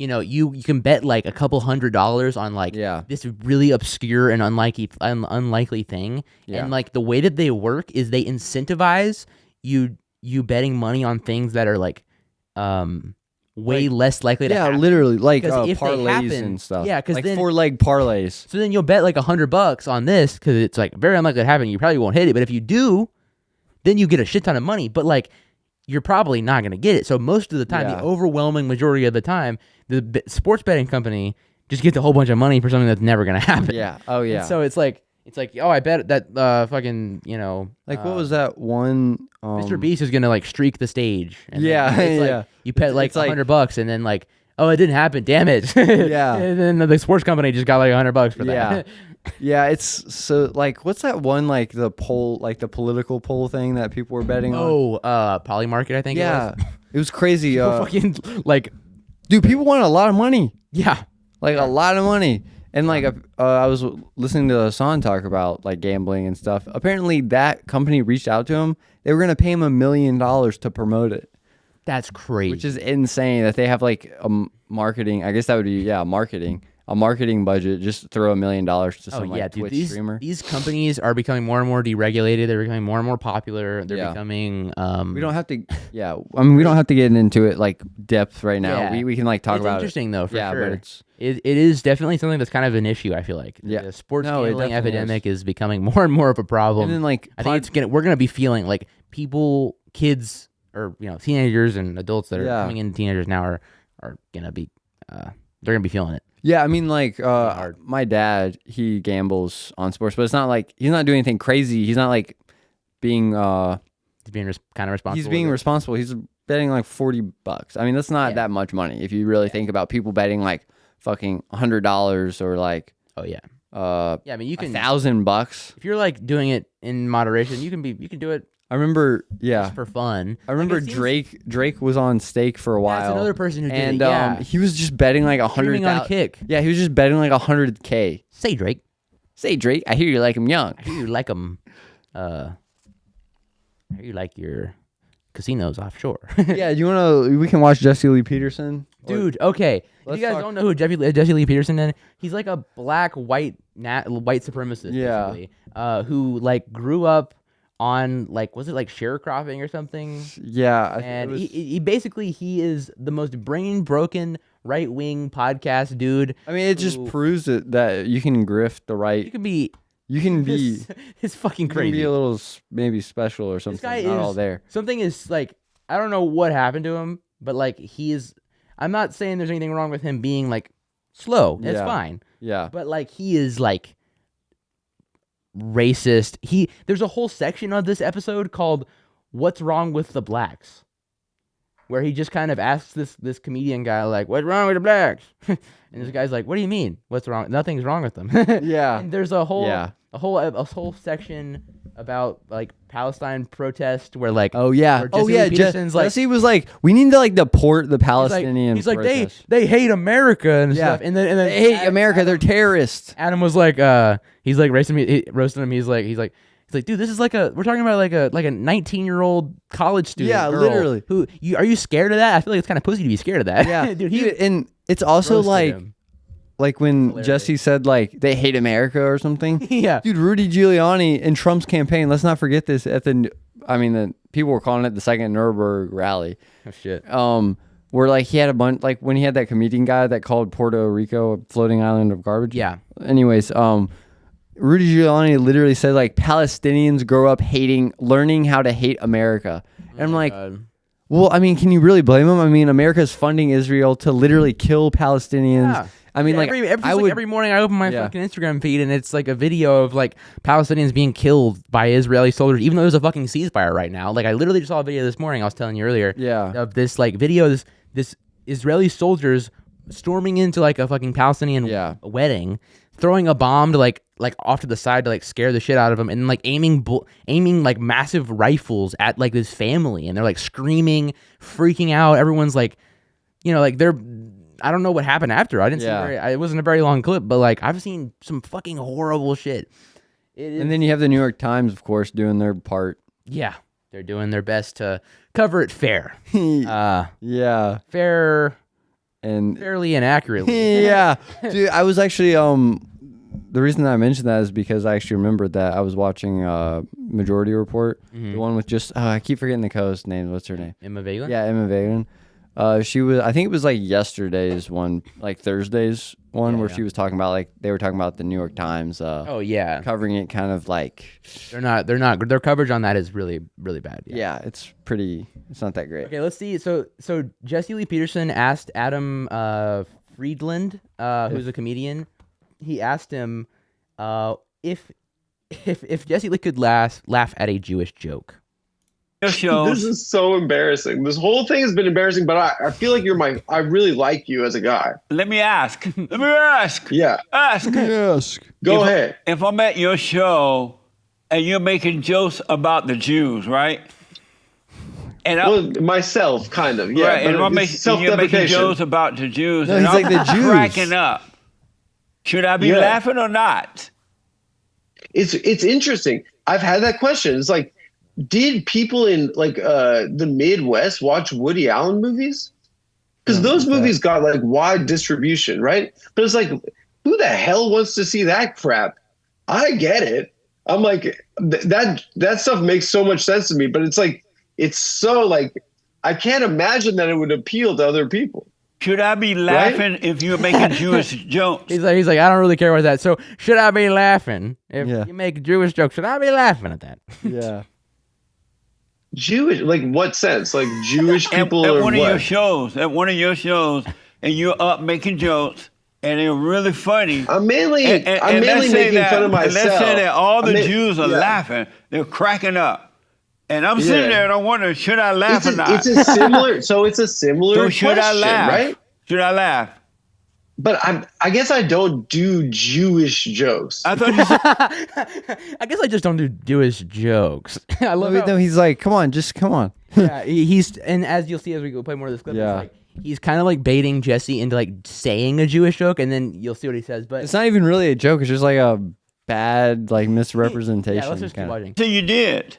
you can bet like a couple $100 on like Yeah. this really obscure and unlikely thing, Yeah. and like the way that they work is they incentivize you betting money on things that are like way less likely to yeah, happen. literally like 'Cause if they parlays happen- and stuff. yeah, 'cause like then- 4-leg parlays. So then you'll bet like $100 on this because it's like very unlikely to happen. You probably won't hit it, but if you do, then you get a shit ton of money. But like, you're probably not going to get it. So most of the time, the overwhelming majority of the time, the sports betting company just gets a whole bunch of money for something that's never going to happen. Yeah. Oh yeah. And so it's like, oh, I bet that fucking, like what was that one? Mr. Beast is gonna like streak the stage. And Yeah, then it's like, yeah. you bet like It's like- $100, and then like, oh, it didn't happen. Damn it. Yeah. And then the sports company just got like $100 for that. Yeah. Yeah, it's so like what's that one like the poll like the political poll thing that people were betting on? Oh, Polymarket, I think. Yeah. It was. It was crazy. Fucking like, Dude, people want a lot of money. yeah. Like a lot of money. And like I was listening to Hassan talk about like gambling and stuff. Apparently that company reached out to him. They were going to pay him $1 million to promote it, That's crazy. which is insane that they have like a marketing. I guess that would be a marketing budget. Just throw $1 million to some like dude, Twitch streamer. these companies are becoming more and more deregulated. They're becoming more and more popular. They're Yeah. becoming. We don't have to. Yeah, I mean we don't have to get into it like depth right now. Yeah. We can like talk It's about interesting though, for yeah, sure. but it's It is definitely something that's kind of an issue. I feel like Yeah. the sports No, it gambling definitely epidemic is becoming more and more of a problem. and then like I think we're gonna be feeling like kids, or teenagers and adults that are Yeah. coming in teenagers now are gonna be they're gonna be feeling it. Yeah, I mean, like, hard. my dad, he gambles on sports, but it's not like he's not doing anything crazy. He's not like being, He's being kind of responsible. he's being with it. responsible. He's betting like $40. I mean, that's not that much money if you really think about people betting like fucking $100 or like Oh yeah, yeah, I mean you can $1,000. if you're like doing it in moderation, you can do it I remember, yeah, just for fun. I remember Like, it seems- Drake was on stake for a while. That's another person who did and it. Yeah, he was just betting like streaming on 100,000. Kick. Yeah, he was just betting like 100K. Say Drake, Say Drake, I hear you like him young. I hear you like them. I hear you like your casinos offshore. Yeah, we can watch Jesse Lee Peterson. Dude, okay. If Let's you guys talk- don't know who Jesse Lee Peterson is, he's like a black white supremacist, Yeah. basically, who like grew up on like, was it like sharecropping or something? Yeah, And he basically he is the most brain broken right wing podcast dude. I mean, it just who- proves that you can grift the You right. could be. You can be. It's fucking You can crazy. be a little maybe special or something. This guy Not is all there. Something is like, I don't know what happened to him, but like he is. I'm not saying there's anything wrong with him being like slow. It's Yeah. fine. Yeah. But like he is like racist. There's a whole section of this episode called "What's Wrong with the Blacks," where he just kind of asks this comedian guy like, "What's wrong with the blacks?" And this guy's like, "What do you mean? What's wrong? Nothing's wrong with them." Yeah. And there's a whole Yeah. a whole section about like Palestine protest where like Oh yeah. where Oh Jesse yeah. Lee Peterson's like, Jesse was like, we need to like deport the he's like, Palestinian. he's like protest. they hate America and Yeah. stuff. And then They hate America. They're terrorists. Adam was like, he's like roasting him. He's like, dude, this is like we're talking about like a 19-year-old college student. Yeah, girl literally. Who are you scared of that? I feel like it's kind of pussy to be scared of that. Yeah, dude. and it's also roasted like him. like when Hilarious. Jesse said like they hate America or something. Yeah. Dude, Rudy Giuliani in Trump's campaign. Let's not forget this. The people were calling it the second Nuremberg rally. Oh shit. Where like he had a bunch, like when he had that comedian guy that called Puerto Rico a floating island of garbage. Yeah. Anyways, Rudy Giuliani literally said like Palestinians grow up learning how to hate America. And I'm like, well, I mean, can you really blame him? I mean, America's funding Israel to literally kill Palestinians. Yeah. I mean, like, every morning I open my Yeah. fucking Instagram feed and it's like a video of like Palestinians being killed by Israeli soldiers, even though there's a fucking ceasefire right now. Like I literally just saw a video this morning. I was telling you earlier. Yeah. Of this like video, this Israeli soldiers storming into like a fucking Palestinian Yeah. wedding, throwing a bomb to like off to the side to like scare the shit out of them, and like aiming like massive rifles at like this family, and they're like screaming, freaking out. Everyone's like, like they're. I don't know what happened after. I didn't see it wasn't a very long clip, but like I've seen some fucking horrible shit. and then you have the New York Times, of course, doing their part. Yeah, they're doing their best to cover it fair. Yeah. And Fairly and accurately. yeah, dude, I was actually the reason that I mentioned that is because I actually remembered that I was watching Majority Report, the one with just I keep forgetting the co-host name. What's her name? Emma Valen? Yeah, Emma Valen. She was. I think it was like yesterday's one, like Thursday's one, where she was talking about like they were talking about the New York Times. Oh yeah, covering it kind of like they're not. Their coverage on that is really bad. Yeah, it's not that great. Okay, let's see. So Jesse Lee Peterson asked Adam Friedland, who's a comedian. He asked him if Jesse Lee could laugh at a Jewish joke. This is so embarrassing. This whole thing has been embarrassing, but I feel like I really like you as a guy. Let me ask. Yeah. Ask. Go ahead. If I'm at your show and you're making jokes about the Jews, right? And myself, kind of. Yeah. Right, and you're making jokes about the Jews, no, and he's I'm like the Jews. cracking up. Should I be laughing or not? It's interesting. I've had that question. It's like, did people in like the Midwest watch Woody Allen movies? Because those movies got like wide distribution, right? But it's like, who the hell wants to see that crap? I get it. I'm like, that stuff makes so much sense to me. But it's like, it's so like, I can't imagine that it would appeal to other people. Should I be laughing if you're making Jewish jokes? He's like, I don't really care about that. So should I be laughing if you make Jewish jokes? Should I be laughing at that? Yeah. Jewish, like what sense? Like Jewish people at or one what? At one of your shows, and you're up making jokes, and they're really funny. I'm mainly making fun of myself. Let's say that all the Jews are laughing, they're cracking up, and I'm sitting there and I'm wondering, should I laugh or not? It's a similar. So should I laugh? Right? Should I laugh? But I guess I don't do Jewish jokes. I thought you said, I guess I just don't do Jewish jokes. I love it. No, he's like, come on. Yeah, he's and as you'll see as we go play more of this clip, he's kind of like baiting Jesse into like saying a Jewish joke, and then you'll see what he says. But it's not even really a joke. It's just like a bad like misrepresentation. Yeah, let's just keep watching. So you did.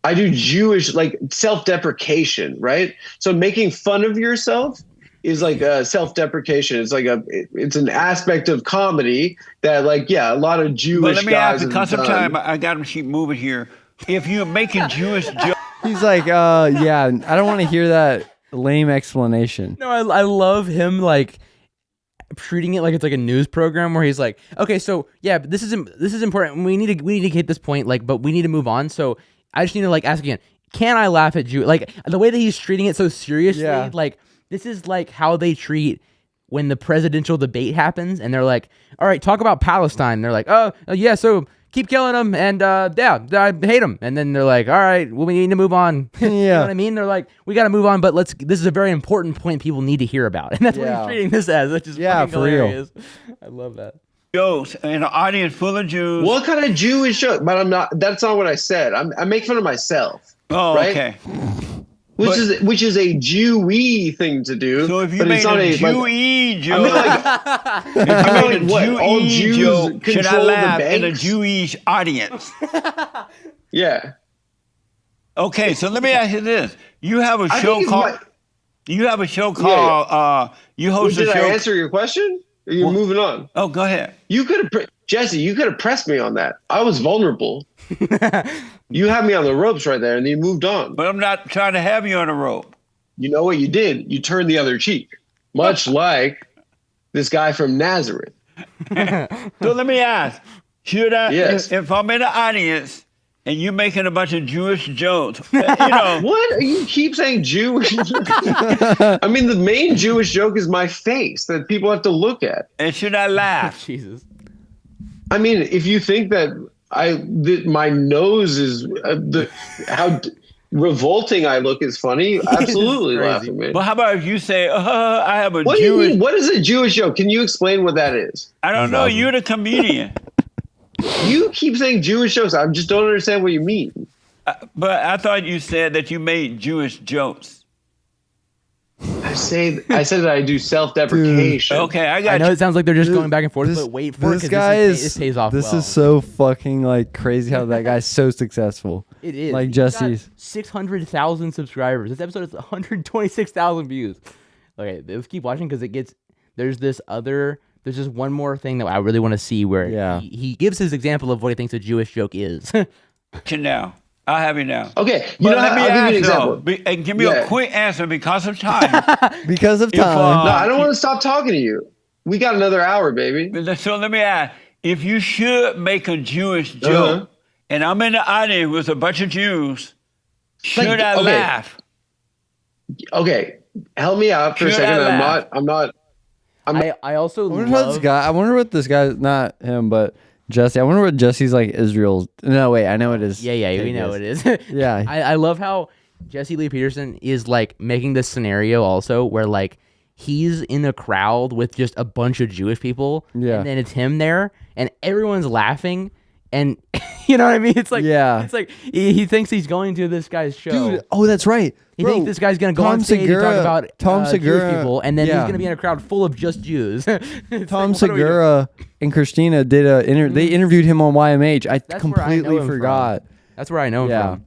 I do Jewish like self-deprecation, right? So making fun of yourself is like a self-deprecation. It's like it's an aspect of comedy that like, a lot of Jewish guys. But let me ask, because of time, I got to keep moving here. If you're making Jewish jokes. He's like, I don't want to hear that lame explanation. No, I love him like treating it like it's like a news program where he's like, okay, so yeah, but this is important. We need to hit this point, like, but we need to move on. So I just need to like ask again, can I laugh at Jew? Like the way that he's treating it so seriously, like this is like how they treat when the presidential debate happens and they're like, all right, talk about Palestine. They're like, oh yeah, so keep killing them and I hate them. And then they're like, all right, well, we need to move on. You know what I mean? They're like, we got to move on, but this is a very important point people need to hear about. And that's what he's treating this as, which is fucking hilarious. Real. I love that. Jokes in an audience full of Jews. What kind of Jewish joke? But that's not what I said. I make fun of myself. Oh, right? Okay. Which is a Jew-y thing to do. So if you made a Jew-y joke, all Jews joke, should I laugh in a banks? Jewish audience? Yeah. Okay, so let me ask you this: you have a show called. You host a show. Did I answer your question? Or you're moving on? Oh, go ahead. You could have, Jesse. You could have pressed me on that. I was vulnerable. You had me on the ropes right there, and then you moved on. But I'm not trying to have you on a rope. You know what you did? You turned the other cheek, much like this guy from Nazareth. So let me ask: should I? Yes. If I'm in the audience and you're making a bunch of Jewish jokes, what? You keep saying Jewish. I mean, the main Jewish joke is my face that people have to look at. And should I laugh? Jesus. I mean, if you think that my nose is how revolting I look is funny, absolutely laugh at me. Well, how about if you say, I have a What Jewish... do you mean? What is a Jewish joke? Can you explain what that is? I don't know. You're the comedian. You keep saying Jewish jokes. I just don't understand what you mean. But I thought you said that you made Jewish jokes. I said that I do self-deprecation. Okay, I know it sounds like they're just going back and forth, but wait for it because this pays off. This is so fucking like crazy how that guy's so successful. It is. Like Jesse's 600,000 subscribers. This episode is 126,000 views. Okay, let's keep watching because there's just one more thing that I really want to see where he gives his example of what he thinks a Jewish joke is. Now, I'll have you now. Okay, But let me I'll give you an ask example. and give me Yeah. a quick answer because of time. Because of If, time. No, I don't want to stop talking to you. We got another hour, baby. So let me ask, if you should make a Jewish joke, Uh-huh. and I'm in the audience with a bunch of Jews, should Like, I okay. laugh? Okay, help me out for a Should second. I laugh? I also I wonder what this love. guy. I wonder what this guy. Not him, but Jesse. I wonder what Jesse's like. Israel's. No, wait. I know it is. Yeah, we know it is. Yeah. I love how Jesse Lee Peterson is like making this scenario also where like he's in a crowd with just a bunch of Jewish people. Yeah. And then it's him there and everyone's laughing. And you know what I mean? It's like, Yeah. It's like he thinks he's going to this guy's show. Dude. Oh, that's right. He Bro, thinks this guy's gonna go Tom on stage and talk Segura- about Tom Jewish Segura- people, and then yeah. he's gonna be in a crowd full of just Jews. It's Tom like, what are we doing? Segura and Christina did they interviewed him on YMH. I That's where I know completely him forgot. From. That's where I know him Yeah. from.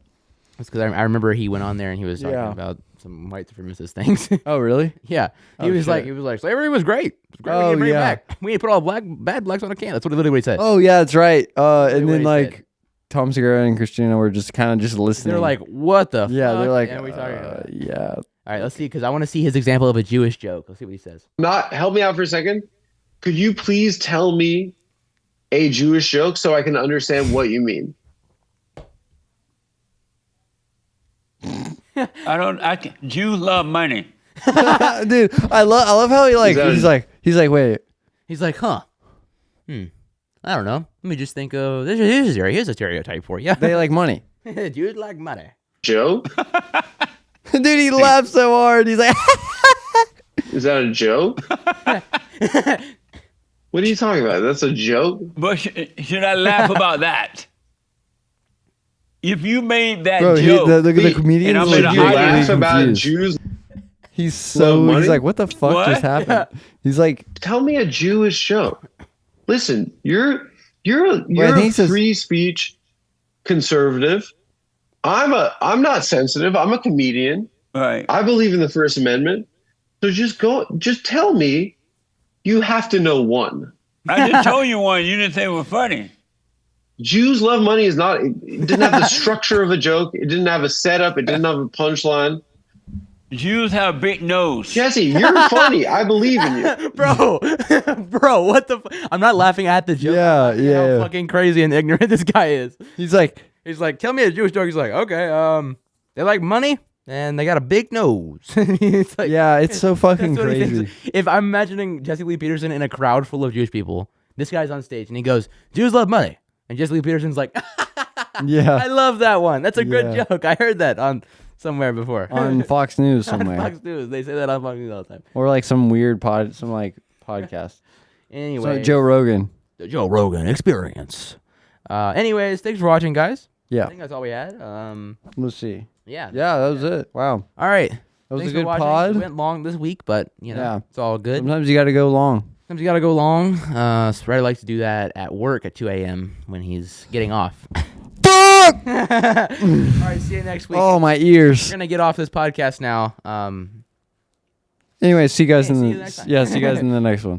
That's because I remember he went on there and he was talking Yeah. about some white supremacist things. Oh, really? Yeah, Oh, he was shit. like slavery was great. It was great. Oh, We need to bring it yeah. back. We need to put all bad blacks on a can. That's literally what he said. Oh, yeah, that's right. And what then he like said. Tom Segura and Christina were just kind of just listening. They're like, what the? yeah, fuck? they're like, And we talking about it. yeah. All right, let's see, because I want to see his example of a Jewish joke. Let's see what he says. Help me out for a second. Could you please tell me a Jewish joke so I can understand what you mean? Jews love money. Dude, I love how he like he's like wait. He's like, huh? I don't know. Let me just think of here's a stereotype for you. They like money. Jews like money. Joke? Dude, he laughs so hard. He's like Is that a joke? What are you talking about? That's a joke? But should I laugh about that? If you made that Bro, joke, the comedian and I'm is in like, a really You high- laugh about confused. Jews? He's so money? he's like, what the fuck What? just happened? He's like, Tell me a Jewish joke. Listen, you're I think a he says- free speech conservative. I'm not sensitive. I'm a comedian. right? I believe in the First Amendment. So just tell me you have to know one. I just told you one. You didn't think it was funny. Jews love money is not, it didn't have the structure of a joke. It didn't have a setup. It didn't have a punchline. Jews have a big nose. Jesse, you're funny. I believe in you. Bro, what the? I'm not laughing at the joke. Yeah, I'm laughing at yeah. How fucking crazy and ignorant this guy is. he's like, He's like, tell me a Jewish joke. He's like, okay, they like money and they got a big nose. It's like, yeah, it's so fucking that's what he crazy. thinks. If I'm imagining Jesse Lee Peterson in a crowd full of Jewish people, this guy's on stage and he goes, Jews love money. And Jesse Lee Peterson's like, I Yeah, love that one. That's a good Yeah. joke. I heard that on somewhere before. on Fox News On somewhere, Fox News. They say that on Fox News all the time. or like some weird podcast. Anyway, So Joe Rogan. the Joe Rogan Experience. Anyways, thanks for watching, guys. I Yeah, think that's all we had. let's see. Yeah. Yeah, that was it. Wow, All right. that was Thanks a for good watching. pod. It went long this week, but you know, Yeah. it's all good. Sometimes you got to go long. Sometimes you gotta go long. Sprite likes to do that at work at 2 a.m. when he's getting off. Fuck! All right, see you next week. Oh, my We're ears. gonna get off this podcast now. Anyway, see you guys Okay, in see the you next time. see you guys in the next one.